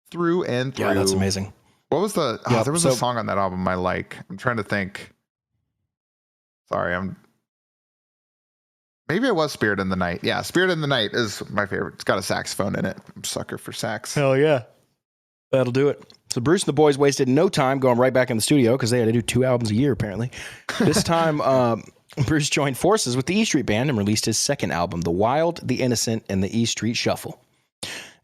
S1: through and through.
S2: Yeah, that's amazing.
S1: What was there was a song on that album I like. I'm trying to think. Sorry, maybe it was Spirit in the Night. Yeah, Spirit in the Night is my favorite. It's got a saxophone in it. I'm a sucker for sax.
S2: Hell yeah. That'll do it. So Bruce and the boys wasted no time going right back in the studio because they had to do 2 albums a year, apparently. This time, Bruce joined forces with the E Street Band and released his second album, The Wild, The Innocent, and The E Street Shuffle.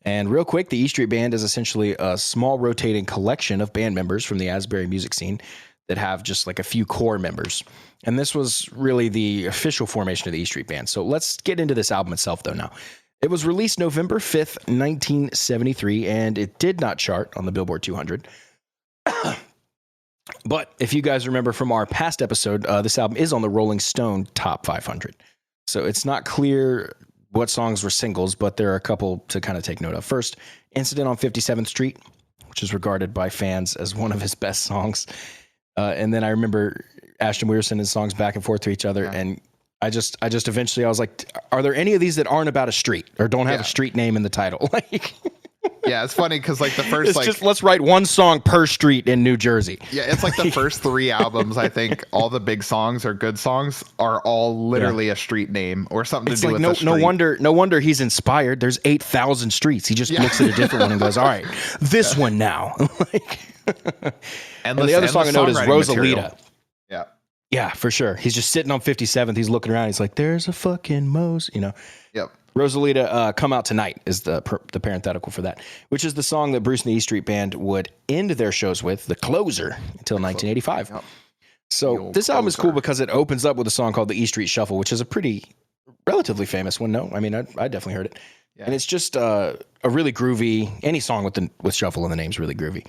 S2: And real quick, the E Street Band is essentially a small rotating collection of band members from the Asbury music scene that have just like a few core members. And this was really the official formation of the E Street Band. So let's get into this album itself, though, now. It was released November 5th, 1973, and it did not chart on the Billboard 200. But if you guys remember from our past episode, this album is on the Rolling Stone Top 500. So it's not clear what songs were singles, but there are a couple to kind of take note of. First, Incident on 57th Street, which is regarded by fans as one of his best songs. And then I remember Ashton Weir sending songs back and forth to each other, and I just eventually I was like, are there any of these that aren't about a street or don't have a street name in the title? Like,
S1: yeah, it's funny because like the first
S2: it's just let's write one song per street in New Jersey.
S1: Yeah, it's like the first 3 albums. I think all the big songs or good songs are all literally a street name or something to do with a street.
S2: No wonder he's inspired. There's 8,000 streets. He just looks at a different one and goes, all right, this one now. Like, and the other song I know is Rosalita.
S1: Material.
S2: Yeah, for sure. He's just sitting on 57th. He's looking around. He's like, there's a fucking Mose, you know.
S1: Yep.
S2: Rosalita, Come Out Tonight is the parenthetical for that, which is the song that Bruce and the E Street Band would end their shows with, the closer, until 1985. Yep. So this album is cool because it opens up with a song called the E Street Shuffle, which is a relatively famous one. No, I mean, I definitely heard it. Yeah. And it's just a really groovy, any song with shuffle in the name is really groovy.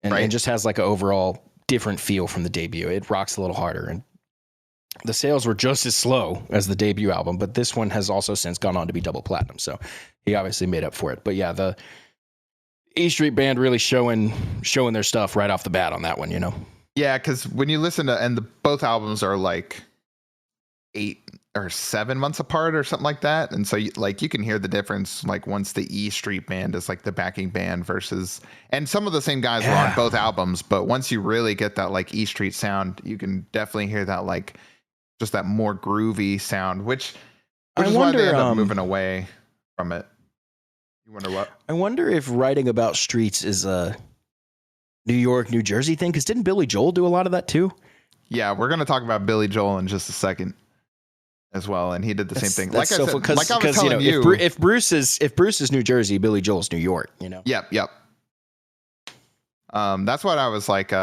S2: And just has like an overall different feel from the debut. It rocks a little harder, and the sales were just as slow as the debut album, but this one has also since gone on to be double platinum, so he obviously made up for it. But yeah, the E Street Band really showing their stuff right off the bat on that one, you know.
S1: Yeah, because when you listen to, and both albums are like 8 or 7 months apart or something like that, and so you can hear the difference like once the E Street Band is like the backing band versus, and some of the same guys were on both albums, but once you really get that like E Street sound, you can definitely hear that like just that more groovy sound, which is why they end up moving away from it. You wonder what?
S2: I wonder if writing about streets is a New York, New Jersey thing, because didn't Billy Joel do a lot of that too?
S1: Yeah, we're going to talk about Billy Joel in just a second as well, and he did the same thing. Like I said, like I was telling you,
S2: if Bruce is New Jersey, Billy Joel's New York, you know.
S1: Yep. That's what I was like.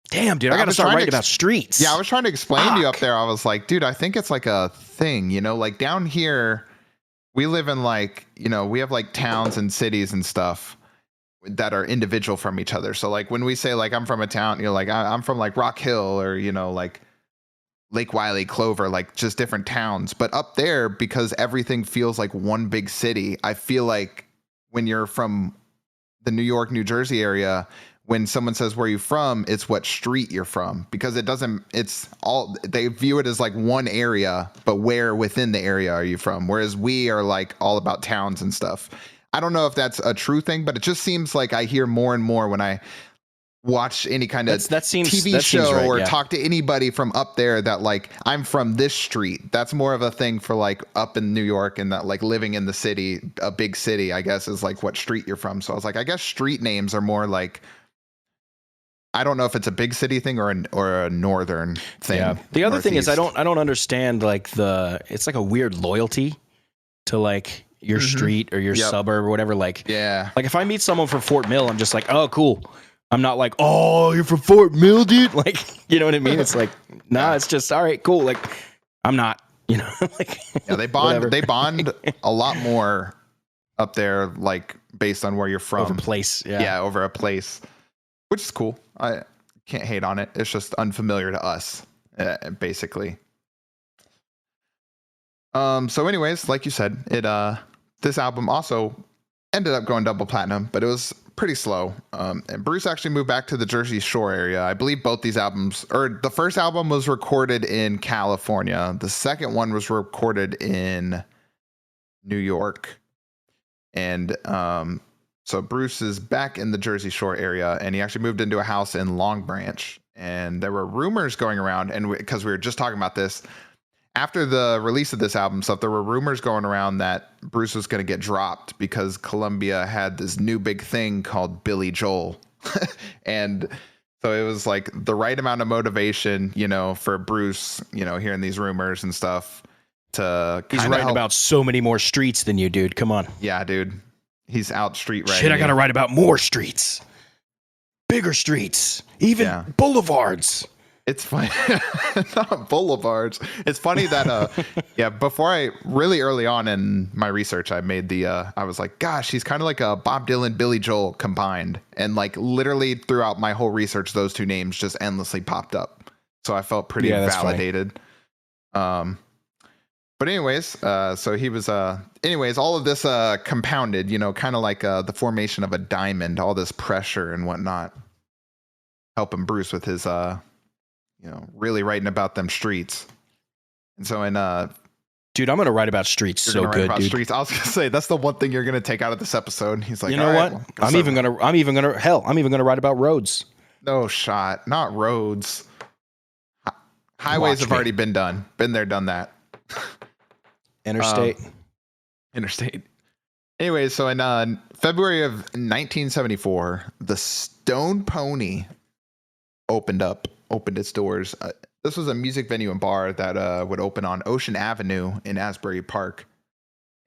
S2: Damn, dude, I gotta start writing about streets.
S1: Yeah, I was trying to explain to you up there. I was like, dude, I think it's like a thing, you know, like down here, we live in like, you know, we have like towns and cities and stuff that are individual from each other. So like when we say like I'm from a town, you know, like I'm from like Rock Hill or, you know, like Lake Wiley, Clover, like just different towns. But up there, because everything feels like one big city, I feel like when you're from the New York, New Jersey area, when someone says where you're from, it's what street you're from, because they view it as like one area, but where within the area are you from? Whereas we are like all about towns and stuff. I don't know if that's a true thing, but it just seems like I hear more and more when watch any kind of
S2: that seems
S1: TV show
S2: right,
S1: or
S2: yeah.
S1: talk to anybody from up there that like I'm from this street. That's more of a thing for like up in New York and that like living in the city, a big city, I guess, is like what street you're from. So I was like, I guess street names are more like, I don't know if it's a big city thing or a northern thing.
S2: Yeah. The other thing is
S1: Northeast.
S2: I don't understand like it's like a weird loyalty to like your street or your suburb or whatever. Like,
S1: yeah.
S2: Like if I meet someone from Fort Mill, I'm just like, oh, cool. I'm not like, oh, you're from Fort Mill, dude. Like, you know what I mean? It's like, nah, it's just, all right, cool. Like, I'm not, you know, like,
S1: yeah, they bond.
S2: whatever.
S1: They bond a lot more up there, like based on where you're from.
S2: Over place.
S1: Yeah, over a place, which is cool. I can't hate on it. It's just unfamiliar to us, basically. So anyways, like you said, this album also ended up going double platinum, but it was pretty slow. And Bruce actually moved back to the Jersey Shore area. I believe both these albums, or the first album was recorded in California. The second one was recorded in New York. And so Bruce is back in the Jersey Shore area, and he actually moved into a house in Long Branch. And there were rumors going around, and because we were just talking about this, after the release of this album stuff, there were rumors going around that Bruce was going to get dropped because Columbia had this new big thing called Billy Joel. And so it was like the right amount of motivation, you know, for Bruce, you know, hearing these rumors and stuff to
S2: He's writing about so many more streets than you, dude. Come on.
S1: Yeah, dude. He's out street writing.
S2: Shit, I got to write about more streets. Bigger streets. Even boulevards.
S1: It's funny, not boulevards. It's funny that, before really early on in my research, I made I was like, gosh, he's kind of like a Bob Dylan, Billy Joel combined. And like literally throughout my whole research, those two names just endlessly popped up. So I felt pretty validated. But anyways, so he was, all of this compounded, you know, kind of like the formation of a diamond, all this pressure and whatnot, helping Bruce with his, you know, really writing about them streets. And so
S2: dude, I'm going to write about streets so good, dude.
S1: Streets. I was going to say, that's the one thing you're going to take out of this episode. He's like,
S2: you know what? I'm even going to write about roads.
S1: No shot. Not roads. Highways have already been done. Been there, done that.
S2: Interstate.
S1: Anyways, so in February of 1974, the Stone Pony opened its doors. This was a music venue and bar that would open on Ocean Avenue in Asbury Park.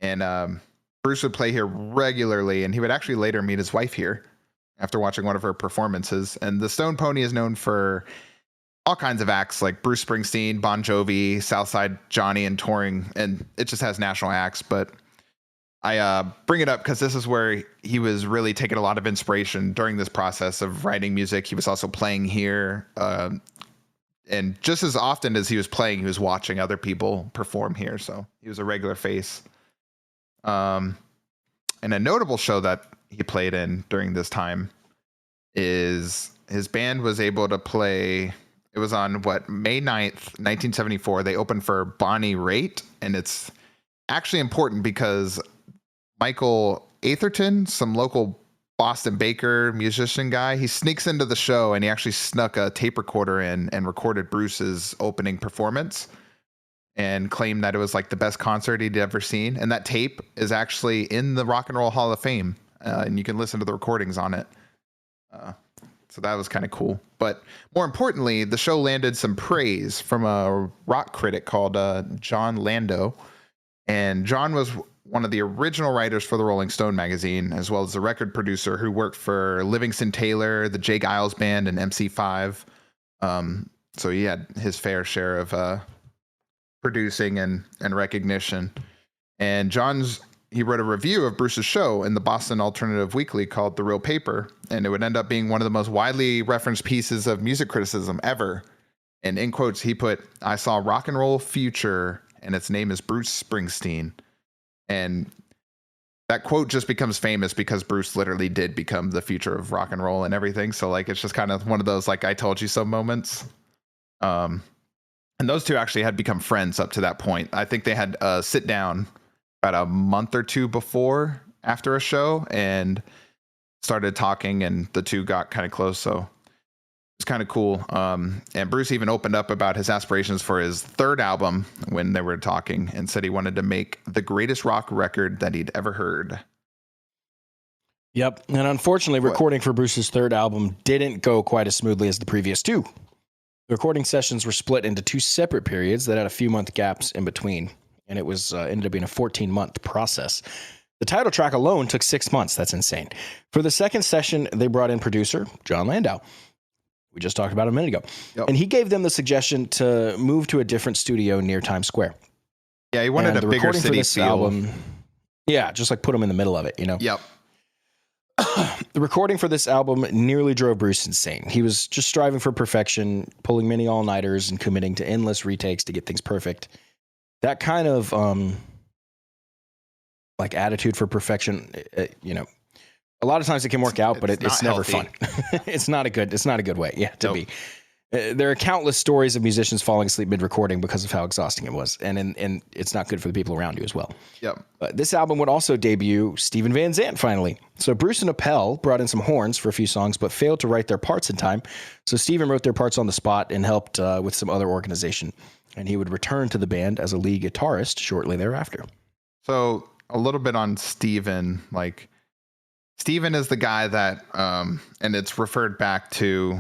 S1: And Bruce would play here regularly, and he would actually later meet his wife here after watching one of her performances. And the Stone Pony is known for all kinds of acts like Bruce Springsteen, Bon Jovi, Southside Johnny, and touring. And it just has national acts. But I bring it up because this is where he was really taking a lot of inspiration during this process of writing music. He was also playing here. And just as often as he was playing, he was watching other people perform here. So he was a regular face. And a notable show that he played in during this time is his band was able to play. It was on May 9th, 1974. They opened for Bonnie Raitt. And it's actually important because Michael Atherton, some local Boston baker musician guy, he sneaks into the show and he actually snuck a tape recorder in and recorded Bruce's opening performance and claimed that it was like the best concert he'd ever seen. And that tape is actually in the Rock and Roll Hall of Fame, and you can listen to the recordings on it. So that was kind of cool. But more importantly, the show landed some praise from a rock critic called John Lando. And John was one of the original writers for the Rolling Stone magazine, as well as the record producer who worked for Livingston Taylor, the Jay Giles Band, and MC5. So he had his fair share of producing and recognition. And he wrote a review of Bruce's show in the Boston Alternative Weekly called The Real Paper, and it would end up being one of the most widely referenced pieces of music criticism ever. And in quotes, he put, "I saw rock and roll future, and its name is Bruce Springsteen." And that quote just becomes famous because Bruce literally did become the future of rock and roll and everything. So like, it's just kind of one of those, like, I told you so moments. And those two actually had become friends up to that point. I think they had sit down about a month or two after a show and started talking, and the two got kind of close. So It's kind of cool. And Bruce even opened up about his aspirations for his third album when they were talking, and said he wanted to make the greatest rock record that he'd ever heard.
S2: Yep. And unfortunately, recording for Bruce's third album didn't go quite as smoothly as the previous two. The recording sessions were split into two separate periods that had a few month gaps in between, and it was ended up being a 14-month process. The title track alone took 6 months. That's insane. For the second session, they brought in producer John Landau. We just talked about it a minute ago. Yep. And he gave them the suggestion to move to a different studio near Times Square.
S1: Yeah, he wanted a bigger city feel.
S2: Album, yeah, just like put him in the middle of it, you know?
S1: Yep.
S2: The recording for this album nearly drove Bruce insane. He was just striving for perfection, pulling many all-nighters and committing to endless retakes to get things perfect. That kind of like attitude for perfection, you know, a lot of times it can work out, but it's never fun. It's not a good way, to be. There are countless stories of musicians falling asleep mid-recording because of how exhausting it was, and it's not good for the people around you as well.
S1: Yep.
S2: This album would also debut Steven Van Zandt finally. So Bruce and Appel brought in some horns for a few songs, but failed to write their parts in time. So Steven wrote their parts on the spot and helped with some other organization. And he would return to the band as a lead guitarist shortly thereafter.
S1: So a little bit on Steven, like Steven is the guy that, and it's referred back to,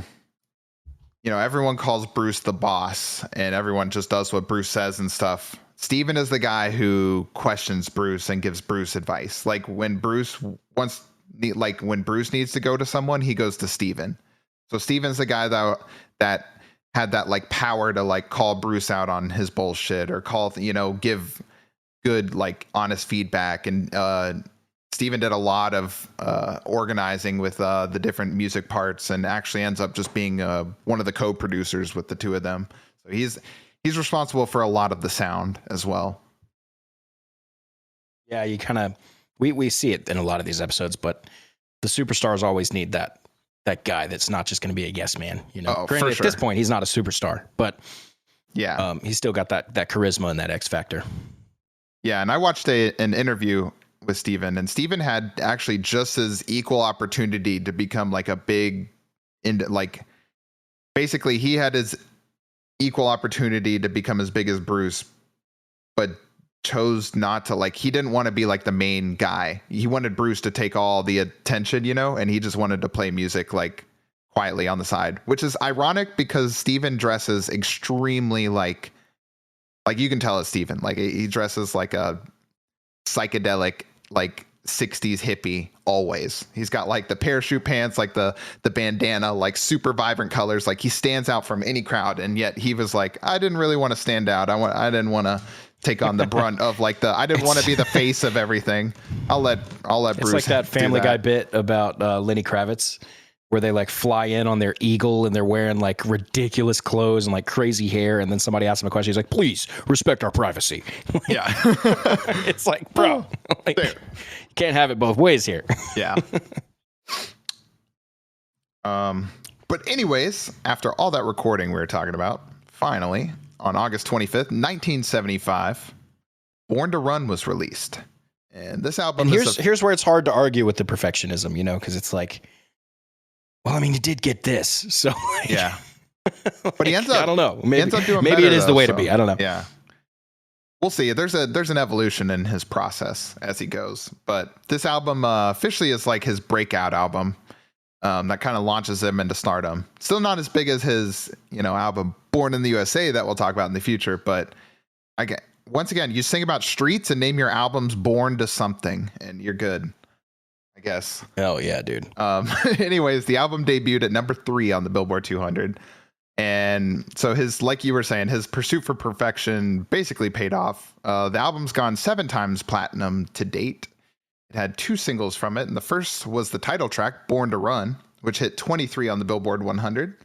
S1: you know, everyone calls Bruce the boss and everyone just does what Bruce says and stuff. Steven is the guy who questions Bruce and gives Bruce advice. Like when Bruce needs to go to someone, he goes to Steven. So Steven's the guy that had that like power to like call Bruce out on his bullshit or give good, like honest feedback. And, Steven did a lot of organizing with the different music parts and actually ends up just being one of the co-producers with the two of them. So he's responsible for a lot of the sound as well.
S2: Yeah, you kind of we see it in a lot of these episodes, but the superstars always need that guy that's not just going to be a yes man. You know, granted, at this point he's not a superstar, but yeah, he's still got that charisma and that X factor.
S1: Yeah, and I watched an interview with Steven, and Steven had actually just as equal opportunity to become like a big, basically he had his equal opportunity to become as big as Bruce, but chose not to. Like, he didn't want to be like the main guy. He wanted Bruce to take all the attention, you know, and he just wanted to play music like quietly on the side, which is ironic because Steven dresses extremely like you can tell it's Steven. Like he dresses like a psychedelic, like 60s hippie always. He's got like the parachute pants, like the bandana, like super vibrant colors. Like he stands out from any crowd. And yet he was like, I didn't really want to stand out. I didn't want to take on the brunt of like I didn't want to be the face of everything. I'll let Bruce.
S2: It's like that Family Guy bit about Lenny Kravitz, where they like fly in on their eagle and they're wearing like ridiculous clothes and like crazy hair. And then somebody asks him a question. He's like, please respect our privacy.
S1: Yeah.
S2: It's like, bro, like, you can't have it both ways here.
S1: Yeah. But anyways, after all that recording we were talking about, finally on August 25th, 1975, Born to Run was released. And this album
S2: here's where it's hard to argue with the perfectionism, you know, because it's like, well, I mean, you did get this, so like,
S1: yeah. But he ends up,
S2: I don't know. Maybe
S1: maybe
S2: it is the way to be. I don't know.
S1: Yeah, we'll see. There's an evolution in his process as he goes. But this album officially is like his breakout album that kind of launches him into stardom. Still not as big as his album Born in the USA that we'll talk about in the future. But once again, you sing about streets and name your albums Born to something, and you're good, I guess.
S2: Hell yeah, dude.
S1: Anyways, the album debuted at number 3 on the Billboard 200. And so like you were saying, his pursuit for perfection basically paid off. The album's gone 7 times platinum to date. It had 2 singles from it. And the first was the title track, Born to Run, which hit 23 on the Billboard 100.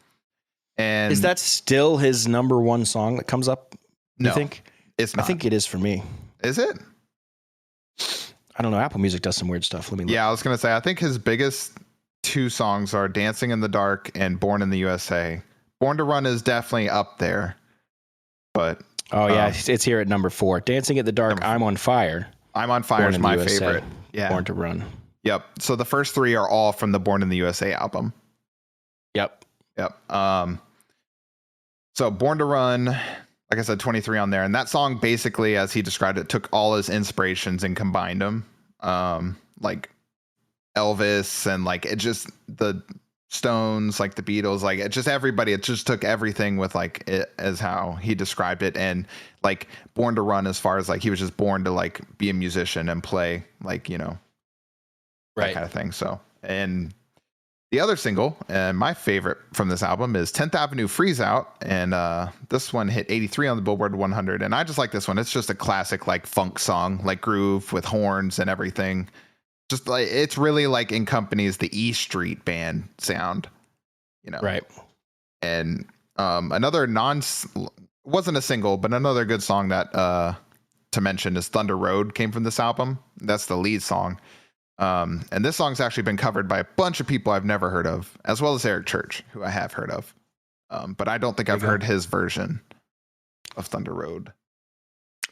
S1: And
S2: is that still his number 1 song that comes up? You think?
S1: It's not.
S2: I think it is for me.
S1: Is it?
S2: I don't know. Apple Music does some weird stuff. Let me look.
S1: Yeah, I was going to say, I think his biggest 2 songs are Dancing in the Dark and Born in the USA. Born to Run is definitely up there. But
S2: it's here at number 4. Dancing in the Dark, I'm on Fire.
S1: I'm on Fire is my favorite. Yeah.
S2: Born to Run.
S1: Yep. So the first 3 are all from the Born in the USA album.
S2: Yep.
S1: Yep. So Born to Run, like I said, 23 on there. And that song basically, as he described it, took all his inspirations and combined them. Like Elvis and like it just the Stones, like the Beatles, like it just everybody, it just took everything with like it as how he described it. And like Born to Run, as far as like he was just born to like be a musician and play, like, you know, that kind of thing. So, and the other single and my favorite from this album is 10th Avenue Freeze Out. And this one hit 83 on the Billboard 100. And I just like this one. It's just a classic like funk song, like groove with horns and everything. Just like it's really like encompanies the E Street Band sound, you know.
S2: Right.
S1: And another wasn't a single, but another good song that to mention is Thunder Road came from this album. That's the lead song. And this song's actually been covered by a bunch of people I've never heard of, as well as Eric Church, who I have heard of. But I don't think I've heard his version of Thunder Road.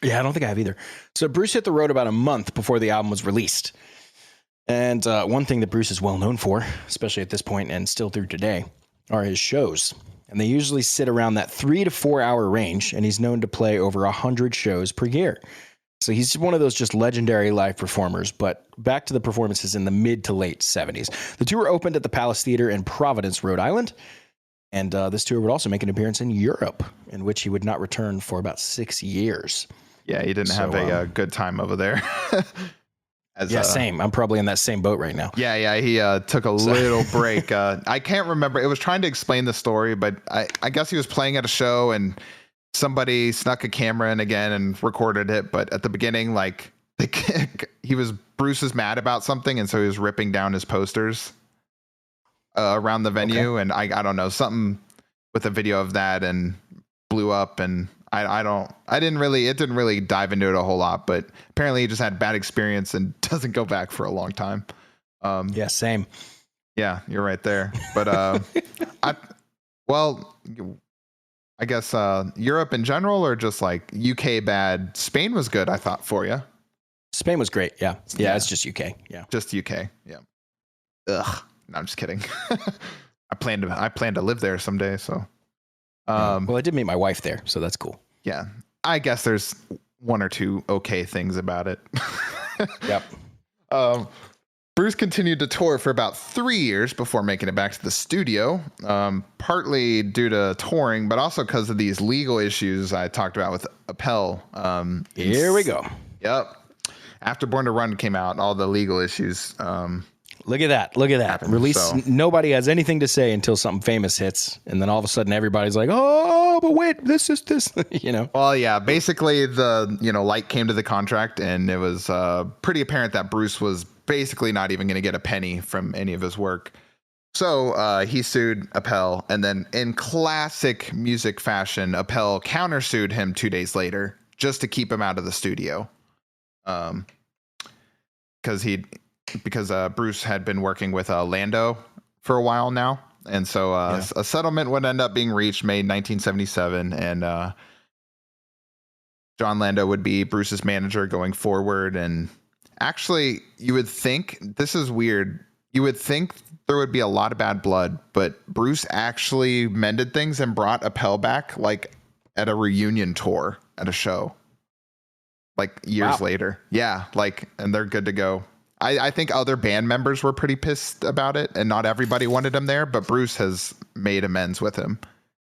S2: Yeah, I don't think I have either. So Bruce hit the road about a month before the album was released. And one thing that Bruce is well known for, especially at this point and still through today, are his shows. And they usually sit around that 3 to 4 hour range, and he's known to play over 100 shows per year. So he's one of those just legendary live performers. But back to the performances in the mid to late 70s. The tour opened at the Palace Theater in Providence, Rhode Island. And this tour would also make an appearance in Europe, in which he would not return for about 6 years.
S1: Yeah, he didn't have a good time over there.
S2: Same. I'm probably in that same boat right now.
S1: Yeah. He took a little break. I can't remember. It was trying to explain the story, but I guess he was playing at a show and somebody snuck a camera in again and recorded it. But at the beginning, like Bruce was mad about something, and so he was ripping down his posters around the venue. Okay. And I don't know, something with a video of that and blew up, and it didn't really dive into it a whole lot, but apparently he just had bad experience and doesn't go back for a long time.
S2: Yeah, same.
S1: Yeah, you're right there. But I guess Europe in general, or just like UK bad. Spain was good, I thought, for you.
S2: Spain was great. Yeah. It's just UK. Yeah,
S1: just UK. Yeah. Ugh. No, I'm just kidding. I plan to live there someday. So.
S2: Well, I did meet my wife there, so that's cool.
S1: Yeah, I guess there's one or two okay things about it.
S2: Yep.
S1: Bruce continued to tour for about 3 years before making it back to the studio, partly due to touring, but also because of these legal issues I talked about with Appel.
S2: Here we go.
S1: Yep. After Born to Run came out, all the legal issues.
S2: Look at that.
S1: Happened,
S2: Release. So. Nobody has anything to say until something famous hits. And then all of a sudden everybody's like, oh, but wait, this is this, you know?
S1: Well, yeah, basically the, light came to the contract, and it was pretty apparent that Bruce was basically not even going to get a penny from any of his work. So he sued Appel, and then in classic music fashion, Appel countersued him 2 days later just to keep him out of the studio. Because Bruce had been working with Lando for a while now. And so a settlement would end up being reached May 1977. And John Lando would be Bruce's manager going forward. And actually, you would think, this is weird, you would think there would be a lot of bad blood, but Bruce actually mended things and brought Appel back like at a reunion tour at a show. Like years later. Yeah, and they're good to go. I think other band members were pretty pissed about it, and not everybody wanted him there, but Bruce has made amends with him.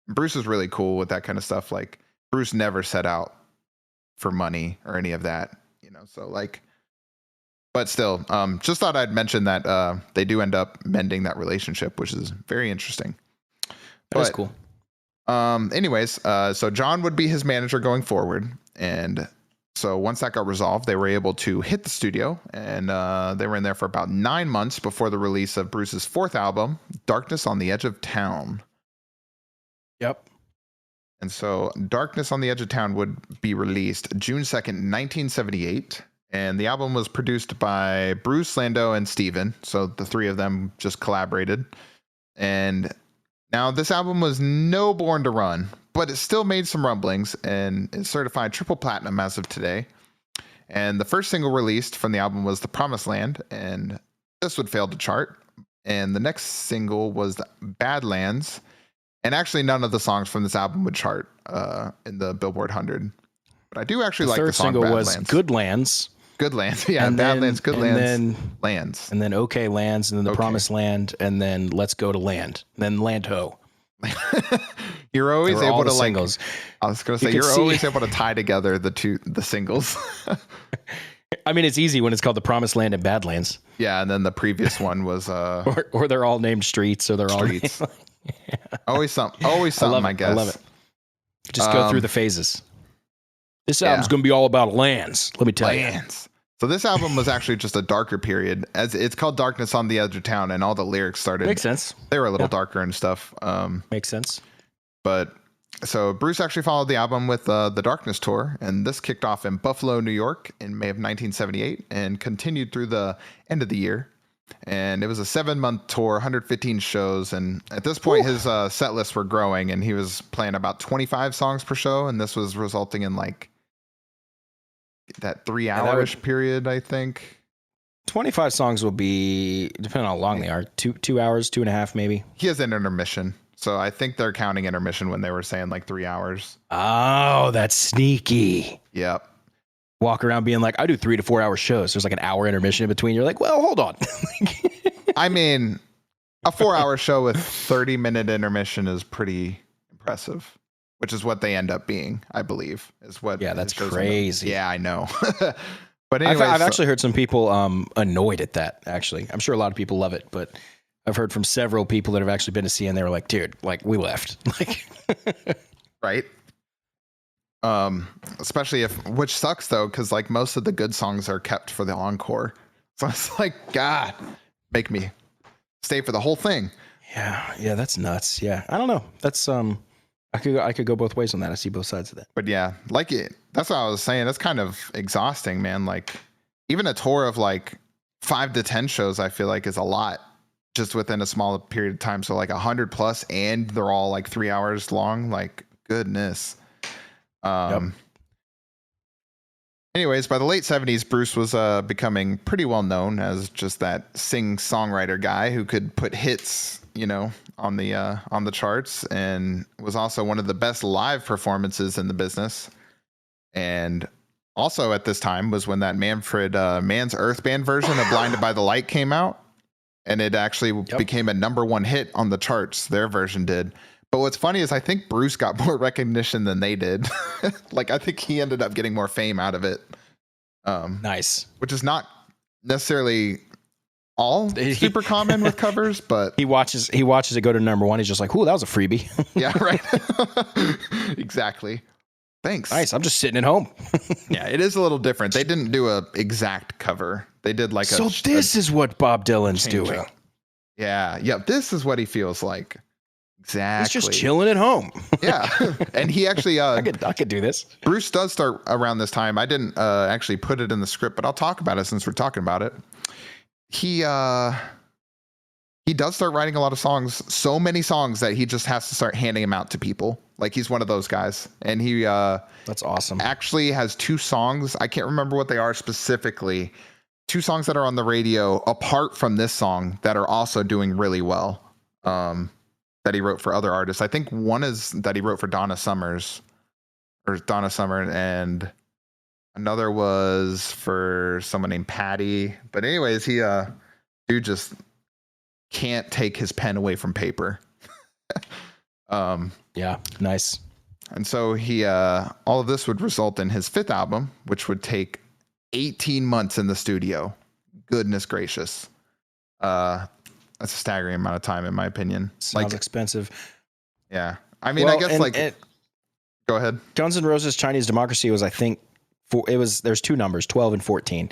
S1: Bruce is really cool with that kind of stuff. Like, Bruce never set out for money or any of that, so but still, just thought I'd mention that they do end up mending that relationship, which is very interesting.
S2: That's cool.
S1: Anyways, so John would be his manager going forward, and so once that got resolved, they were able to hit the studio, and they were in there for about 9 months before the release of Bruce's fourth album, Darkness on the Edge of Town.
S2: Yep.
S1: And so Darkness on the Edge of Town would be released June 2nd, 1978. And the album was produced by Bruce, Lando, and Steven. So the three of them just collaborated. And now this album was no Born to Run, but it still made some rumblings, and it's certified triple platinum as of today. And the first single released from the album was The Promised Land, and this would fail to chart. And the next single was Badlands, And actually, none of the songs from this album would chart in the Billboard 100. But I do actually like the song
S2: single
S1: Badlands.
S2: was Good Lands.
S1: Good Lands. Yeah,
S2: And
S1: Badlands, Good Lands,
S2: Lands. And then Okay Lands, and then The Promised Land, and then Let's Go to Land, and then Land Ho.
S1: You're always able to like
S2: singles.
S1: I was going to say you're always able to tie together the singles.
S2: I mean, it's easy when it's called The Promised Land and Badlands.
S1: Yeah, and then the previous one was
S2: or they're all named streets, or they're
S1: streets.
S2: all
S1: yeah. Always something, I guess.
S2: I love it. Just go through the phases. This album's going to be all about lands, let me tell you.
S1: So this album was actually just a darker period, as it's called Darkness on the Edge of Town, and all the lyrics started.
S2: Makes sense.
S1: They were a little darker and stuff.
S2: Makes sense.
S1: But so Bruce actually followed the album with the Darkness tour, and this kicked off in Buffalo, New York in May of 1978 and continued through the end of the year. And it was a 7-month tour, 115 shows. And at this point, his set lists were growing, and he was playing about 25 songs per show. And this was resulting in like that 3-hour-ish period, I think.
S2: 25 songs will be, depending on how long they are, 2 hours, 2.5 maybe.
S1: He has an intermission. So I think they're counting intermission when they were saying like 3 hours.
S2: Oh, that's sneaky.
S1: Yep.
S2: Walk around being like, I do 3 to 4 hour shows. There's like an hour intermission in between. You're like, well, hold on.
S1: I mean, a 4-hour show with 30-minute intermission is pretty impressive, which is what they end up being, I believe, is what.
S2: Yeah, that's crazy.
S1: Yeah, I know. But anyway,
S2: I've actually heard some people annoyed at that, actually. I'm sure a lot of people love it, but I've heard from several people that have actually been to see it, and they were like, dude, like, we left. Like,
S1: right. Especially which sucks though, because like most of the good songs are kept for the encore. So it's like, God, make me stay for the whole thing.
S2: Yeah, that's nuts. Yeah, I don't know. That's I could go both ways on that. I see both sides of that.
S1: But yeah, like that's what I was saying. That's kind of exhausting, man. Like even a tour of like 5 to 10 shows, I feel like is a lot just within a small period of time. So like 100 plus, and they're all like 3 hours long. Like goodness. Anyways, by the late 70s, Bruce was becoming pretty well known as just that sing-songwriter guy who could put hits, on the charts, and was also one of the best live performances in the business. And also at this time was when that Man's Earth Band version of Blinded by the Light came out, and it actually became a #1 hit on the charts. Their version did. But what's funny is I think Bruce got more recognition than they did. Like, I think he ended up getting more fame out of it.
S2: Nice.
S1: Which is not necessarily all super common with covers, but
S2: he watches it go to #1. He's just like, "Ooh, that was a freebie."
S1: Yeah, right. Exactly. Thanks.
S2: Nice. I'm just sitting at home.
S1: Yeah, it is a little different. They didn't do a exact cover. They did like
S2: this is what Bob Dylan's doing.
S1: Up. Yeah. This is what he feels like. Exactly.
S2: He's just chilling at home.
S1: Yeah. And he actually I
S2: could do this.
S1: Bruce does start around this time. I didn't actually put it in the script, but I'll talk about it since we're talking about it. He does start writing a lot of songs, so many songs that he just has to start handing them out to people. Like he's one of those guys. And he
S2: that's awesome.
S1: Actually has 2 songs. I can't remember what they are specifically. 2 songs that are on the radio apart from this song that are also doing really well. That he wrote for other artists. I think one is that he wrote for Donna Summer, and another was for someone named Patty. But anyways, he dude just can't take his pen away from paper.
S2: Yeah, nice.
S1: And so he all of this would result in his 5th album, which would take 18 months in the studio. Goodness gracious. That's a staggering amount of time, in my opinion.
S2: Sounds expensive.
S1: Yeah. I mean, I guess go ahead.
S2: Guns N' Roses Chinese Democracy was, I think, there's 2 numbers, 12 and 14.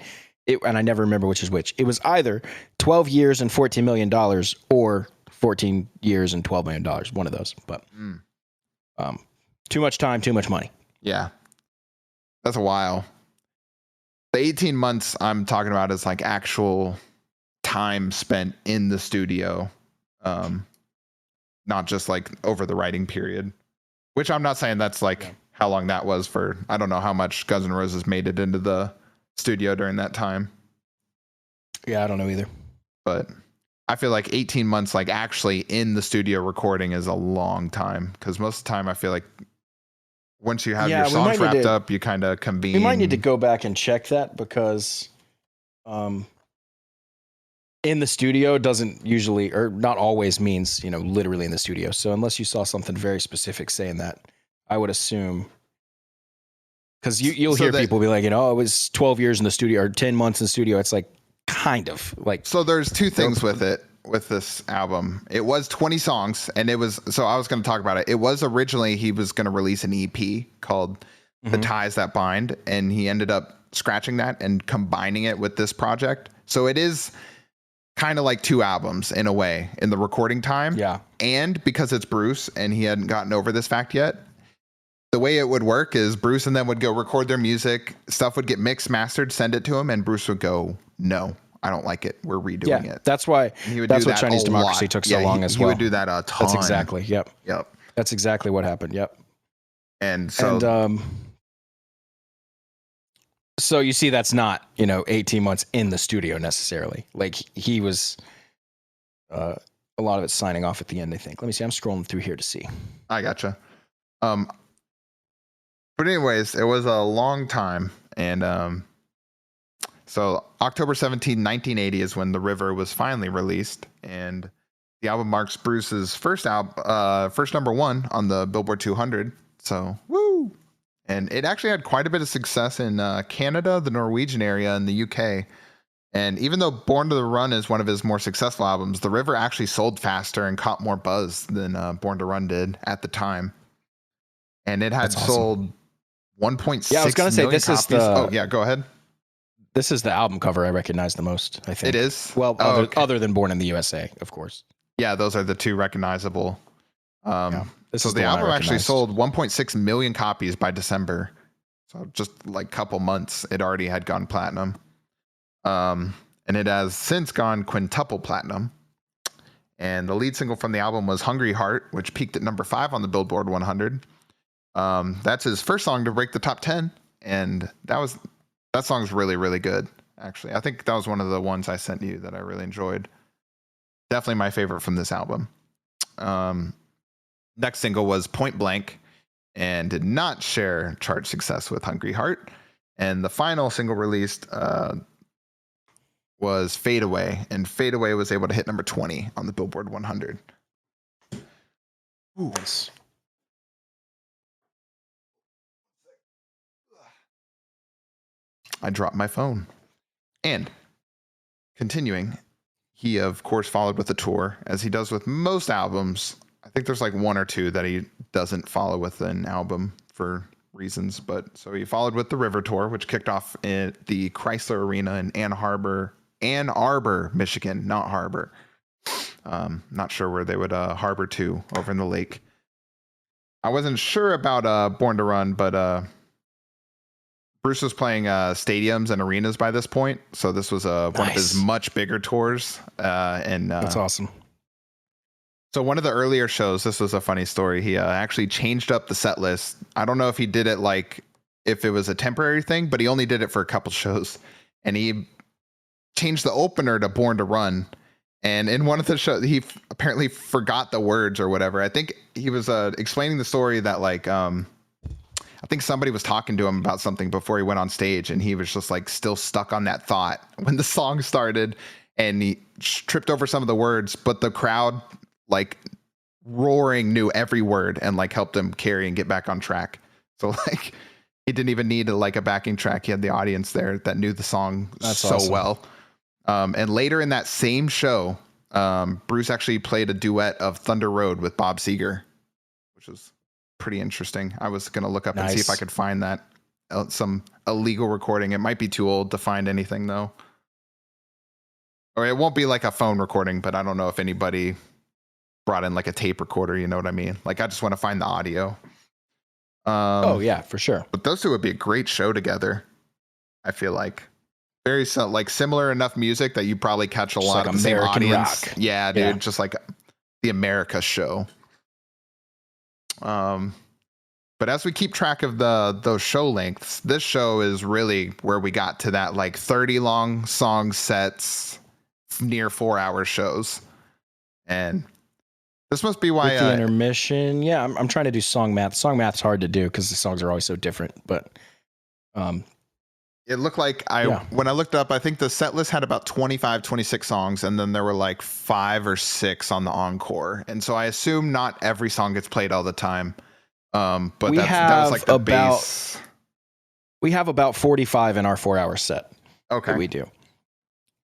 S2: And I never remember which is which. It was either 12 years and $14 million or 14 years and $12 million. One of those. But too much time, too much money.
S1: Yeah. That's a while. The 18 months I'm talking about is like actual time spent in the studio, not just like over the writing period, which I'm not saying that's like how long that was for. I don't know how much Guns N' Roses made it into the studio during that time.
S2: Yeah, I don't know either.
S1: But I feel like 18 months, like actually in the studio recording, is a long time, because most of the time I feel like once you have your songs wrapped up, you kind of convene.
S2: We might need to go back and check that, because in the studio doesn't usually, or not always, means, you know, literally in the studio. So unless you saw something very specific saying that, I would assume, because you'll hear people be like, you know, it was 12 years in the studio or 10 months in the studio. It's like, kind of like.
S1: So there's two things with it, with this album. It was 20 songs, and it was, so I was going to talk about it. It was originally, he was going to release an EP called The Ties That Bind, and he ended up scratching that and combining it with this project. So it is kind of like two albums in a way in the recording time.
S2: Yeah.
S1: And because it's Bruce and he hadn't gotten over this fact yet, the way it would work is Bruce and them would go record their music, stuff would get mixed, mastered, send it to him, and Bruce would go, no, I don't like it, we're redoing it.
S2: That's why, that's what Chinese Democracy took so long as well.
S1: He would do that a ton.
S2: That's exactly, yep. That's exactly what happened, yep.
S1: And so...
S2: so you see, that's not, you know, 18 months in the studio necessarily. Like, he was, a lot of it signing off at the end, I think. Let me see, I'm scrolling through here to see.
S1: I gotcha. But anyways, it was a long time. And so October 17, 1980 is when The River was finally released. And the album marks Bruce's first number one on the Billboard 200. So, woo! And it actually had quite a bit of success in Canada, the Norwegian area, and the UK. And even though Born to Run is one of his more successful albums, The River actually sold faster and caught more buzz than Born to Run did at the time. And it had sold 1.6
S2: I was going to say, this
S1: copies.
S2: Is the...
S1: Oh, yeah, go ahead.
S2: This is the album cover I recognize the most, I think.
S1: It is?
S2: Well, other than Born in the USA, of course.
S1: Yeah, those are the two recognizable. So the
S2: one
S1: album actually sold 1.6 million copies by December. So just like a couple months, it already had gone platinum. And it has since gone quintuple platinum. And the lead single from the album was Hungry Heart, which peaked at number 5 on the Billboard 100. That's his first song to break the top 10. And that song's really, really good, actually. I think that was one of the ones I sent you that I really enjoyed. Definitely my favorite from this album. Next single was Point Blank, and did not share chart success with Hungry Heart. And the final single released was Fade Away, and Fade Away was able to hit number 20 on the Billboard 100.
S2: Ooh. Nice.
S1: I dropped my phone. And continuing, he of course followed with a tour, as he does with most albums. I think there's like one or two that he doesn't follow with an album for reasons, but so he followed with the River Tour, which kicked off at the Chrysler Arena in Ann Arbor, Michigan, not Harbor. Not sure where they would harbor to over in the lake. I wasn't sure about Born to Run, but Bruce was playing stadiums and arenas by this point, so this was one of his much bigger tours. And
S2: that's awesome.
S1: So one of the earlier shows, this was a funny story. He actually changed up the set list. I don't know if he did it like if it was a temporary thing, but he only did it for a couple shows. And he changed the opener to Born to Run. And in one of the shows, he apparently forgot the words or whatever. I think he was explaining the story that like, I think somebody was talking to him about something before he went on stage, and he was just like still stuck on that thought when the song started, and he tripped over some of the words, but the crowd like roaring knew every word and like helped him carry and get back on track. So like he didn't even need like a backing track. He had the audience there that knew the song awesome. Well. And later in that same show, Bruce actually played a duet of Thunder Road with Bob Seger, which was pretty interesting. I was going to look up and see if I could find that some illegal recording. It might be too old to find anything though. Or it won't be like a phone recording, but I don't know if anybody brought in like a tape recorder, you know what I mean? Like I just want to find the audio.
S2: Oh yeah, for sure.
S1: But those two would be a great show together. I feel like very like similar enough music that you probably catch a lot
S2: like
S1: of the same audience.
S2: Rock.
S1: Yeah, dude, yeah. Just like the America show. But as we keep track of those show lengths, this show is really where we got to that like 30 long song sets, near 4-hour shows. And this must be why
S2: With the intermission. Yeah, I'm trying to do song math. Song math's hard to do because the songs are always so different. But
S1: it looked like when I looked up, I think the set list had about 25, 26 songs, and then there were like 5 or 6 on the encore. And so I assume not every song gets played all the time. But that was like the base.
S2: We have about 45 in our 4-hour set.
S1: Okay.
S2: That we do.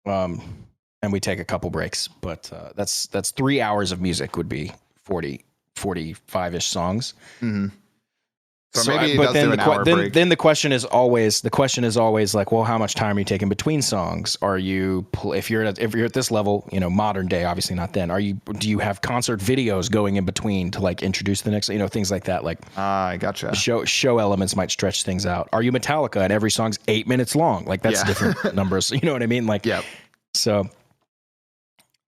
S2: And we take a couple breaks, but that's 3 hours of music would be 45-ish songs.
S1: Mm-hmm. So maybe but then
S2: the question is always like, well, how much time are you taking between songs? Are you if you're at this level, modern day, obviously not then. Do you have concert videos going in between to like introduce the next, things like that? Like
S1: I gotcha.
S2: Show elements might stretch things out. Are you Metallica and every song's 8 minutes long? Like that's different numbers. You know what I mean? Like so.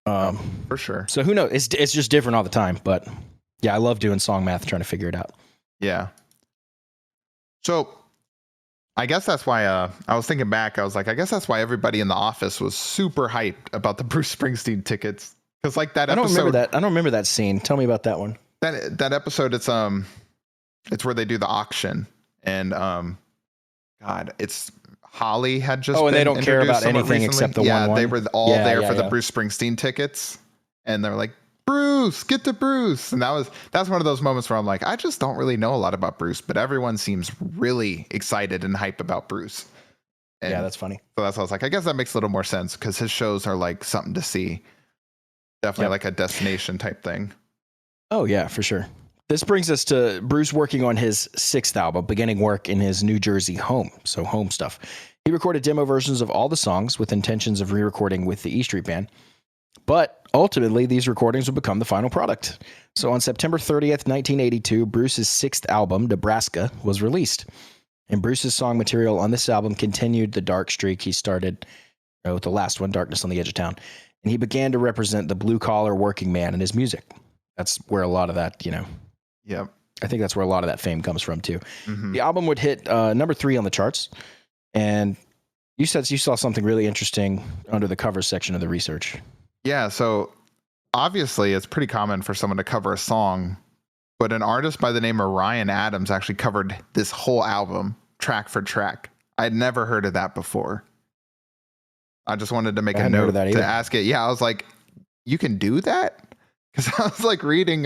S1: For sure.
S2: So who knows? It's just different all the time. But yeah, I love doing song math, trying to figure it out.
S1: Yeah. So I guess that's why I was thinking back. I was like, I guess that's why everybody in the office was super hyped about the Bruce Springsteen tickets. Because like that episode,
S2: I don't remember that scene. Tell me about that one.
S1: That episode, it's where they do the auction, and God, it's Holly had just
S2: and they don't care about anything
S1: recently.
S2: Except the one.
S1: Yeah, they were all there for the Bruce Springsteen tickets, and they're like, Bruce, get to Bruce. And that's one of those moments where I'm like, I just don't really know a lot about Bruce, but everyone seems really excited and hyped about Bruce. And
S2: yeah, that's funny.
S1: So that's why I was like, I guess that makes a little more sense because his shows are like something to see. Definitely like a destination type thing.
S2: Oh yeah, for sure. This brings us to Bruce working on his 6th album, beginning work in his New Jersey home. So home stuff. He recorded demo versions of all the songs with intentions of re-recording with the E Street Band. But ultimately, these recordings would become the final product. So on September 30th, 1982, Bruce's 6th album, Nebraska, was released. And Bruce's song material on this album continued the dark streak he started with the last one, Darkness on the Edge of Town. And he began to represent the blue-collar working man in his music. That's where a lot of that,
S1: Yep.
S2: I think that's where a lot of that fame comes from, too.
S1: Mm-hmm.
S2: The album would hit number 3 on the charts. And you said you saw something really interesting under the cover section of the research.
S1: Yeah, so obviously it's pretty common for someone to cover a song, but an artist by the name of Ryan Adams actually covered this whole album, track for track. I'd never heard of that before. I just wanted to make a note to ask it. Yeah, I was like, you can do that? Because I was like reading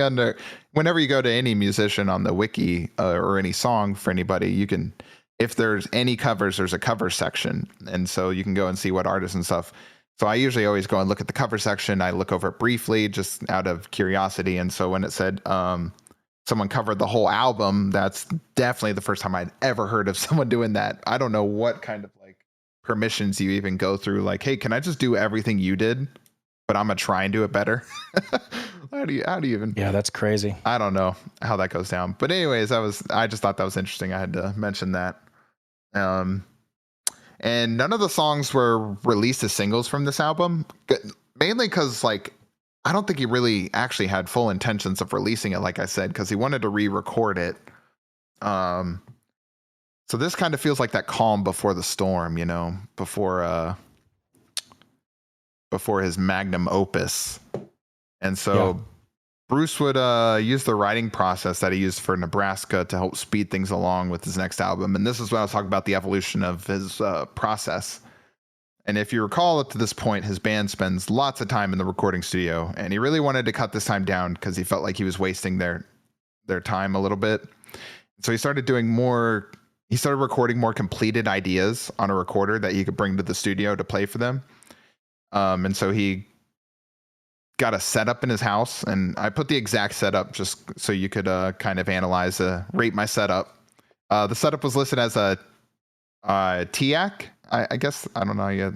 S1: whenever you go to any musician on the wiki or any song for anybody, you can, if there's any covers, there's a cover section. And so you can go and see what artists and stuff. So I usually always go and look at the cover section. I look over it briefly just out of curiosity. And so when it said someone covered the whole album, that's definitely the first time I'd ever heard of someone doing that. I don't know what kind of like permissions you even go through. Like, hey, can I just do everything you did, but I'm going to try and do it better? How do you even?
S2: Yeah, that's crazy.
S1: I don't know how that goes down. But anyways, I just thought that was interesting. I had to mention that. And none of the songs were released as singles from this album, mainly because, like, I don't think he really actually had full intentions of releasing it, like I said, because he wanted to re-record it. So this kind of feels like that calm before the storm, before his magnum opus. And so Bruce would use the writing process that he used for Nebraska to help speed things along with his next album. And this is when I was talking about the evolution of his process. And if you recall, up to this point, his band spends lots of time in the recording studio, and he really wanted to cut this time down because he felt like he was wasting their time a little bit. So he started recording more completed ideas on a recorder that he could bring to the studio to play for them. And so he got a setup in his house, and I put the exact setup just so you could kind of analyze, rate my setup. The setup was listed as a TIAC. I guess, I don't know how you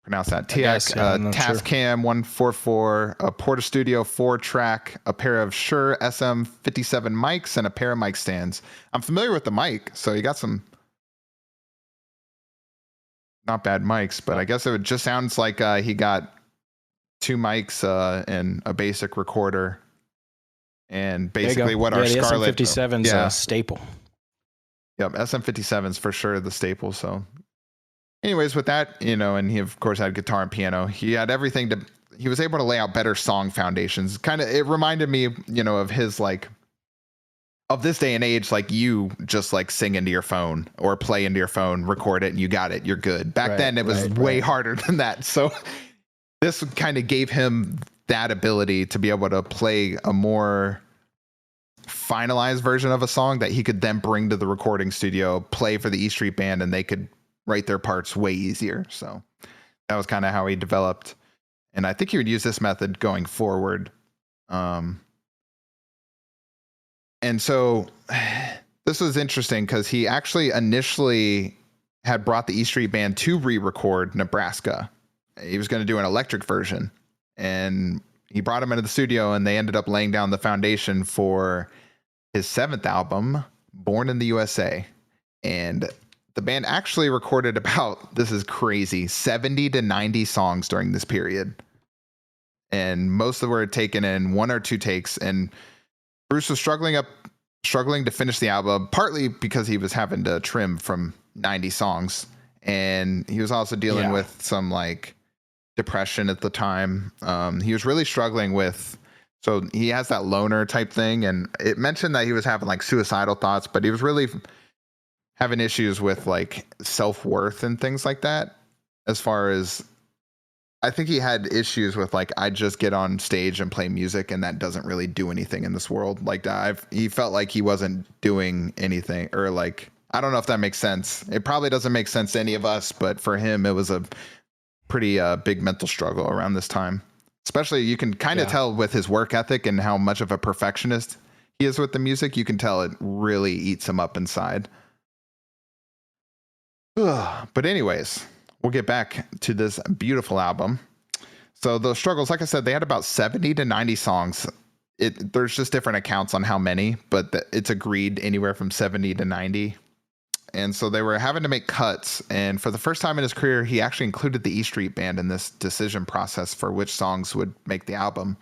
S1: pronounce that. TIAC, Tascam 144, a Porta Studio 4-track, a pair of Shure SM57 mics, and a pair of mic stands. I'm familiar with the mic, so you got some not bad mics, but I guess it just sounds like he got 2 mics and a basic recorder, and basically what our Scarlett
S2: SM57's staple.
S1: Yep, SM57's for sure the staple. So anyways, with that, and he of course had guitar and piano. He had everything he was able to lay out better song foundations. Kind of, it reminded me, of his like, of this day and age, like you just like sing into your phone or play into your phone, record it, and you got it. You're good. Back then, it was way harder than that. So this kind of gave him that ability to be able to play a more finalized version of a song that he could then bring to the recording studio, play for the E Street Band, and they could write their parts way easier. So that was kind of how he developed. And I think he would use this method going forward. And so this was interesting because he actually initially had brought the E Street Band to re-record Nebraska. He was going to do an electric version, and he brought him into the studio, and they ended up laying down the foundation for his 7th album, Born in the USA. And the band actually recorded about, this is crazy, 70 to 90 songs during this period. And most of them were taken in 1 or 2 takes. And Bruce was struggling to finish the album, partly because he was having to trim from 90 songs. And he was also dealing with some like depression at the time. He was really struggling with, so he has that loner type thing. And it mentioned that he was having like suicidal thoughts, but he was really having issues with like self-worth and things like that. As far as, I think he had issues with like, I just get on stage and play music and that doesn't really do anything in this world. Like he felt like he wasn't doing anything, or like, I don't know if that makes sense. It probably doesn't make sense to any of us, but for him, it was a pretty big mental struggle around this time. Especially you can kind of tell with his work ethic and how much of a perfectionist he is with the music. You can tell it really eats him up inside. But anyways, we'll get back to this beautiful album. So those struggles, like I said, they had about 70 to 90 songs. There's just different accounts on how many, but it's agreed anywhere from 70 to 90. And so they were having to make cuts. And for the first time in his career, he actually included the E Street Band in this decision process for which songs would make the album.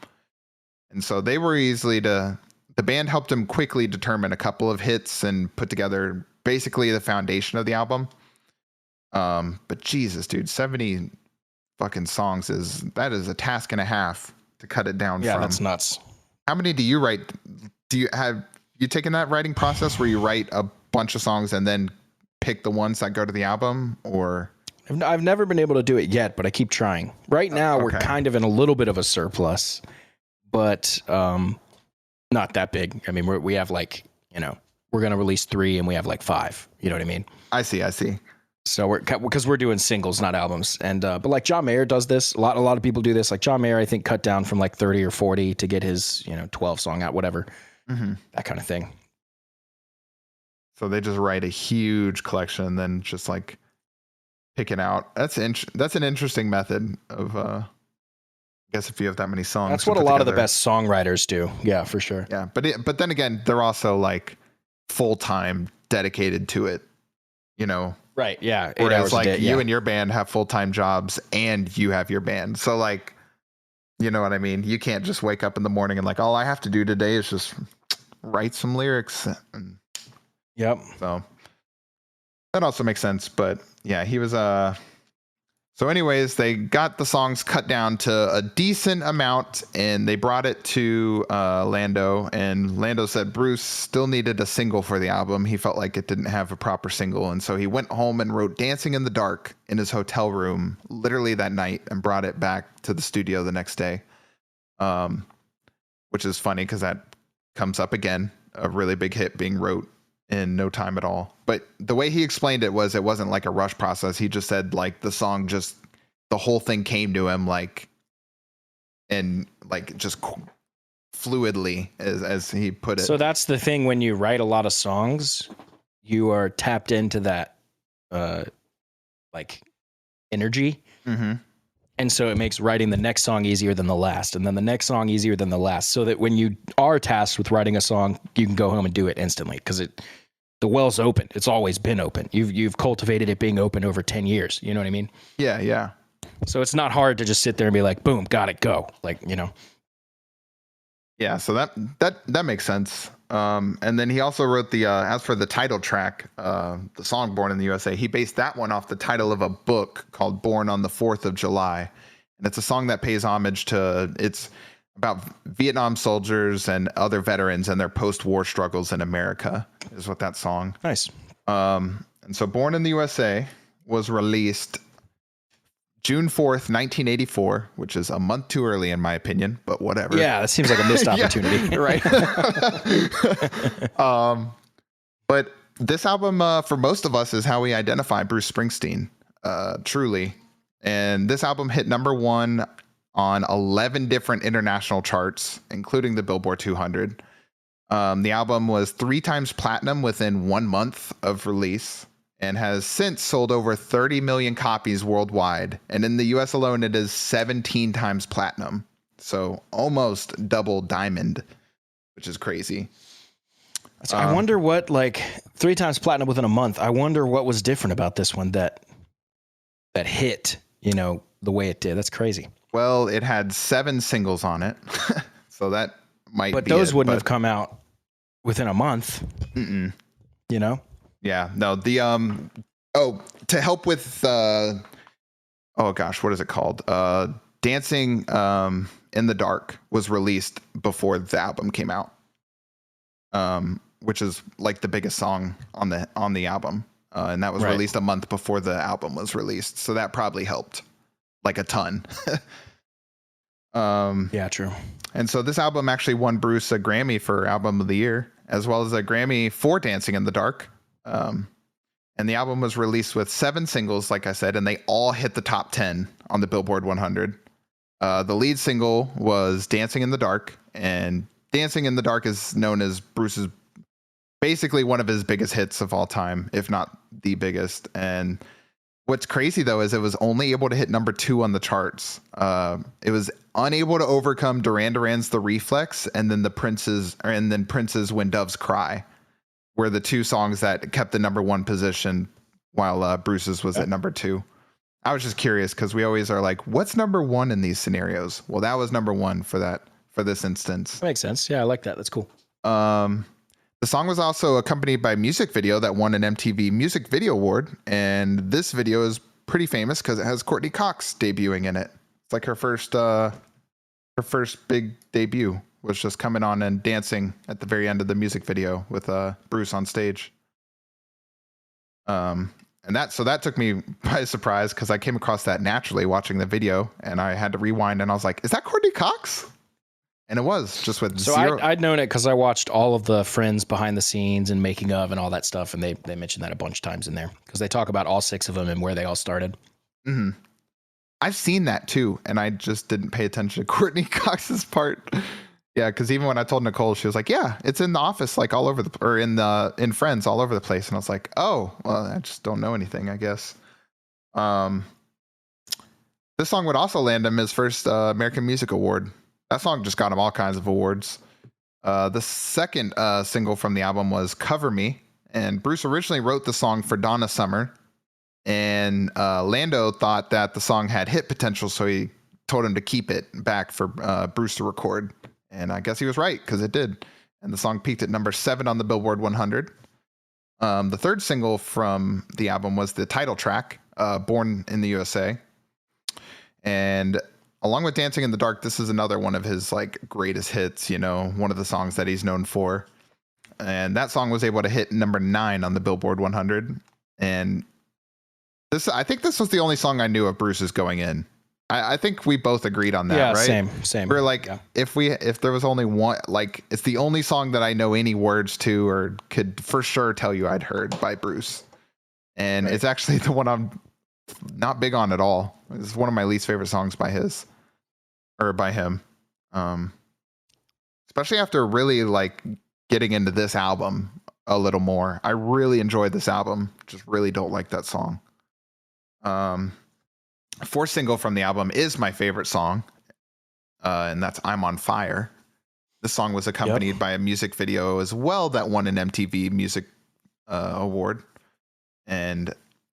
S1: And so they were the band helped him quickly determine a couple of hits and put together basically the foundation of the album. But Jesus, dude, 70 fucking songs is a task and a half to cut it down from.
S2: Yeah, that's nuts.
S1: How many do you write? Have you taken that writing process where you write a bunch of songs and then pick the ones that go to the album? Or
S2: I've never been able to do it yet, but I keep trying. Right now, we're kind of in a little bit of a surplus, but not that big. I mean, we have like, we're going to release 3 and we have like 5. You know what I mean?
S1: I see.
S2: So because we're doing singles, not albums. And but like John Mayer does this. A lot of people do this. Like John Mayer, I think, cut down from like 30 or 40 to get his 12 song out, whatever, that kind of thing.
S1: So they just write a huge collection and then just like pick it out. That's an interesting method of I guess if you have that many songs.
S2: That's what a lot of the best songwriters do. Yeah, for sure.
S1: Yeah, but then again, they're also like full-time dedicated to it,
S2: Right, yeah. 8
S1: Whereas
S2: hours
S1: like
S2: a day,
S1: you and your band have full-time jobs and you have your band. So like, you know what I mean? You can't just wake up in the morning and like, all I have to do today is just write some lyrics.
S2: Yep.
S1: So that also makes sense. But yeah, he was so anyways, they got the songs cut down to a decent amount and they brought it to Lando, and Lando said Bruce still needed a single for the album. He felt like it didn't have a proper single, and so he went home and wrote Dancing in the Dark in his hotel room literally that night and brought it back to the studio the next day. Which is funny because that comes up again, a really big hit being wrote in no time at all. But the way he explained it wasn't like a rush process. He just said like the song the whole thing came to him like, and like just fluidly as he put it.
S2: So that's the thing, when you write a lot of songs, you are tapped into that like energy.
S1: Mm-hmm.
S2: And so it makes writing the next song easier than the last, and then the next song easier than the last, so that when you are tasked with writing a song, you can go home and do it instantly because the well's open. It's always been open. You've cultivated it being open over 10 years. You know what I mean?
S1: Yeah.
S2: So it's not hard to just sit there and be like, boom, got it, go. Like,
S1: Yeah, so that makes sense. And then he also wrote the as for the title track, the song "Born in the USA." He based that one off the title of a book called "Born on the 4th of July," and it's a song that pays homage to it's about Vietnam soldiers and other veterans and their post-war struggles in America. Is what that song.
S2: Nice.
S1: And so, "Born in the USA" was released June 4th, 1984, which is a month too early in my opinion, but whatever.
S2: Yeah, that seems like a missed opportunity.
S1: Right. But this album, for most of us, is how we identify Bruce Springsteen, truly. And this album hit number 1 on 11 different international charts, including the Billboard 200. The album was 3 times platinum within 1 month of release, and has since sold over 30 million copies worldwide. And in the US alone, it is 17 times platinum. So almost double diamond, which is crazy.
S2: So I wonder what, like 3 times platinum within a month. I wonder what was different about this one that hit, the way it did. That's crazy.
S1: Well, it had 7 singles on it. So that might
S2: But
S1: be
S2: those
S1: it,
S2: wouldn't
S1: but
S2: have come out within a month.
S1: Yeah, no, to help with oh gosh, what is it called? Dancing in the Dark was released before the album came out. Which is like the biggest song on the album. And that was released a month before the album was released. So that probably helped like a ton.
S2: Yeah, true.
S1: And so this album actually won Bruce a Grammy for Album of the Year, as well as a Grammy for Dancing in the Dark. And the album was released with 7 singles, like I said, and they all hit the top 10 on the Billboard 100. The lead single was Dancing in the Dark, and Dancing in the Dark is known as Bruce's basically one of his biggest hits of all time, if not the biggest. And what's crazy though is it was only able to hit number 2 on the charts. It was unable to overcome Duran Duran's "The Reflex" and then Prince's "When Doves Cry," were the 2 songs that kept the number 1 position while Bruce's was at number 2. I was just curious because we always are like, what's number 1 in these scenarios? Well, that was number 1 for this instance.
S2: That makes sense. Yeah, I like that. That's cool.
S1: The song was also accompanied by a music video that won an MTV Music Video Award. And this video is pretty famous because it has Courtney Cox debuting in it. It's like her first big debut was just coming on and dancing at the very end of the music video with Bruce on stage. And that took me by surprise because I came across that naturally watching the video, and I had to rewind and I was like, is that Courtney Cox? And it was just with zero.
S2: I'd known it because I watched all of the Friends behind the scenes and making of and all that stuff, and they mentioned that a bunch of times in there because they talk about all 6 of them and where they all started.
S1: Mm-hmm. I've seen that too, and I just didn't pay attention to Courtney Cox's part. Yeah, because even when I told Nicole, she was like, "Yeah, it's in The Office, like all over in Friends, all over the place." And I was like, "Oh, well, I just don't know anything, I guess." This song would also land him his first American Music Award. That song just got him all kinds of awards. The second single from the album was "Cover Me," and Bruce originally wrote the song for Donna Summer, and Lando thought that the song had hit potential, so he told him to keep it back for Bruce to record. And I guess he was right, because it did. And the song peaked at number 7 on the Billboard 100. The third single from the album was the title track, "Born in the USA." And along with "Dancing in the Dark," this is another one of his like greatest hits, one of the songs that he's known for. And that song was able to hit number 9 on the Billboard 100. And I think this was the only song I knew of Bruce's going in. I think we both agreed on that, right?
S2: Same.
S1: We're like, if there was only one, like, it's the only song that I know any words to or could for sure tell you I'd heard by Bruce. And It's actually the one I'm not big on at all. It's one of my least favorite songs by him. Especially after really like getting into this album a little more. I really enjoyed this album. Just really don't like that song. Fourth single from the album is my favorite song, and that's "I'm on Fire." This song was accompanied by a music video as well that won an MTV Music Award, and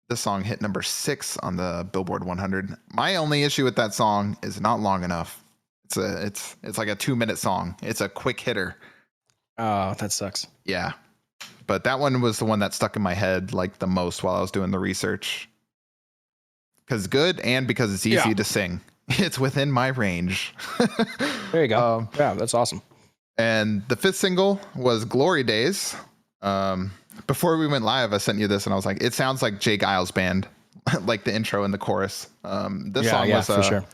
S1: this song hit number 6 on the Billboard 100. My only issue with that song is not long enough. It's like a 2-minute song. It's a quick hitter.
S2: Oh, that sucks.
S1: Yeah. But that one was the one that stuck in my head like the most while I was doing the research. Because good and because it's easy to sing. It's within my range.
S2: There you go. Yeah, that's awesome.
S1: And the 5th single was Glory Days. Before we went live, I sent you this and I was like, it sounds like Jay Giles' band, like the intro and the chorus. This song was
S2: for sure.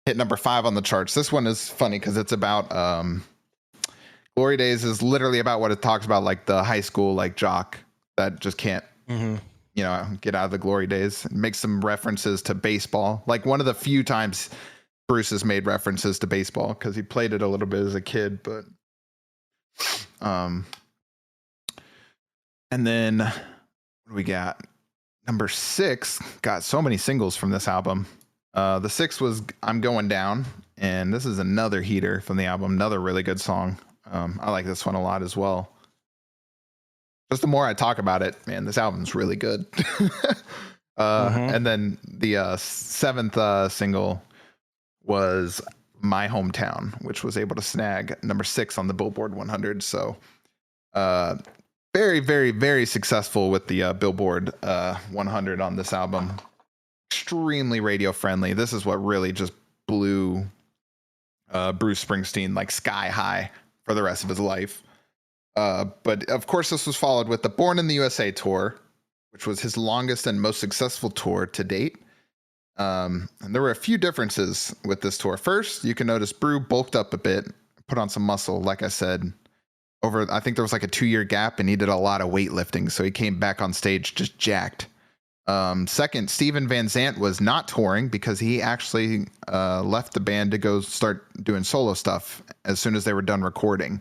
S1: Hit number 5 on the charts. This one is funny because it's about Glory Days is literally about what it talks about, like the high school like jock that just can't get out of the glory days. It makes some references to baseball, like one of the few times Bruce has made references to baseball because he played it a little bit as a kid. But and then what do we got? Number 6 got so many singles from this album. The 6th was I'm Going Down, and this is another heater from the album, another really good song. I like this one a lot as well. Just the more I talk about it, man, this album's really good. And then the 7th single was My Hometown, which was able to snag number 6 on the Billboard 100. So very, very, very successful with the Billboard 100 on this album. Extremely radio friendly. This is what really just blew Bruce Springsteen like sky high for the rest of his life. But of course, this was followed with the Born in the USA tour, which was his longest and most successful tour to date. And there were a few differences with this tour. First, you can notice Brew bulked up a bit, put on some muscle, like I said. I think there was like a 2-year gap, and he did a lot of weightlifting, so he came back on stage just jacked. Second, Steven Van Zandt was not touring because he actually left the band to go start doing solo stuff as soon as they were done recording.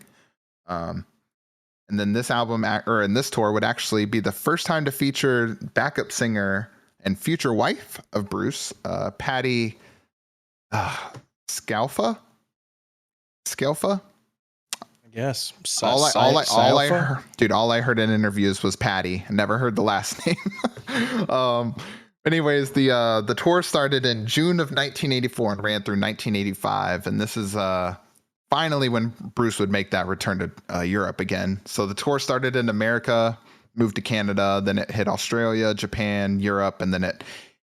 S1: And then this album, or in this tour, would actually be the first time to feature backup singer and future wife of Bruce, Patty Scalfa.
S2: Yes.
S1: All I heard in interviews was Patty. I never heard the last name. Anyways, the tour started in June of 1984 and ran through 1985, and this is finally when Bruce would make that return to Europe again. So the tour started in America, moved to Canada, then it hit Australia, Japan, Europe, and then it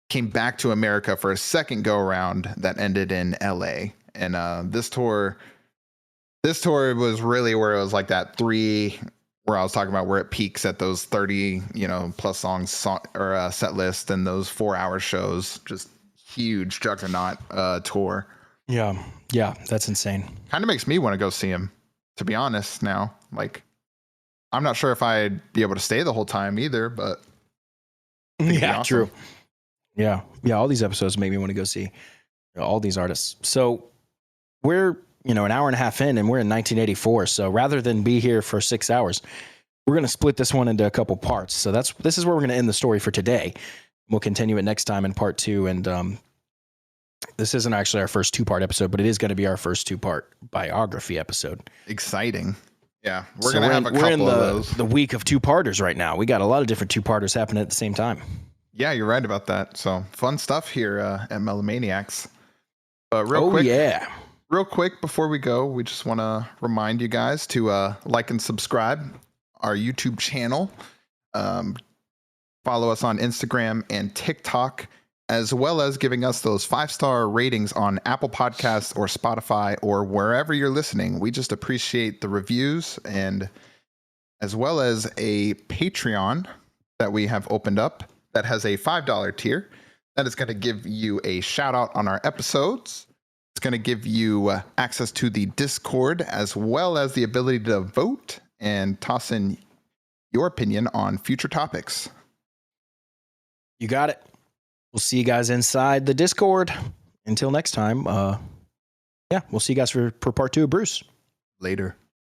S1: came back to America for a second go around that ended in LA. And this tour was really where it was like that 3, where I was talking about where it peaks at those 30, plus songs or set list, and those 4-hour shows. Just huge juggernaut tour.
S2: Yeah, that's insane.
S1: Kind of makes me want to go see him, to be honest. Now, like, I'm not sure if I'd be able to stay the whole time either, but
S2: yeah, awesome. True. Yeah. All these episodes make me want to go see all these artists. So we're an hour and a half in, and we're in 1984. So rather than be here for 6 hours, we're going to split this one into a couple parts. So this is where we're going to end the story for today. We'll continue it next time in part 2. And this isn't actually our first 2-part episode, but it is going to be our first 2-part biography episode.
S1: Exciting. Yeah. We're going to have a couple of those.
S2: The week of 2-parters right now. We got a lot of different 2-parters happening at the same time.
S1: Yeah, you're right about that. So fun stuff here at Melomaniax. Real quick before we go, we just want to remind you guys to like and subscribe our YouTube channel. Follow us on Instagram and TikTok, as well as giving us those 5-star ratings on Apple Podcasts or Spotify or wherever you're listening. We just appreciate the reviews, and as well as a Patreon that we have opened up that has a $5 tier that is going to give you a shout out on our episodes. It's going to give you access to the Discord, as well as the ability to vote and toss in your opinion on future topics.
S2: You got it. We'll see you guys inside the Discord. Until next time, we'll see you guys for part 2 of Bruce.
S1: Later.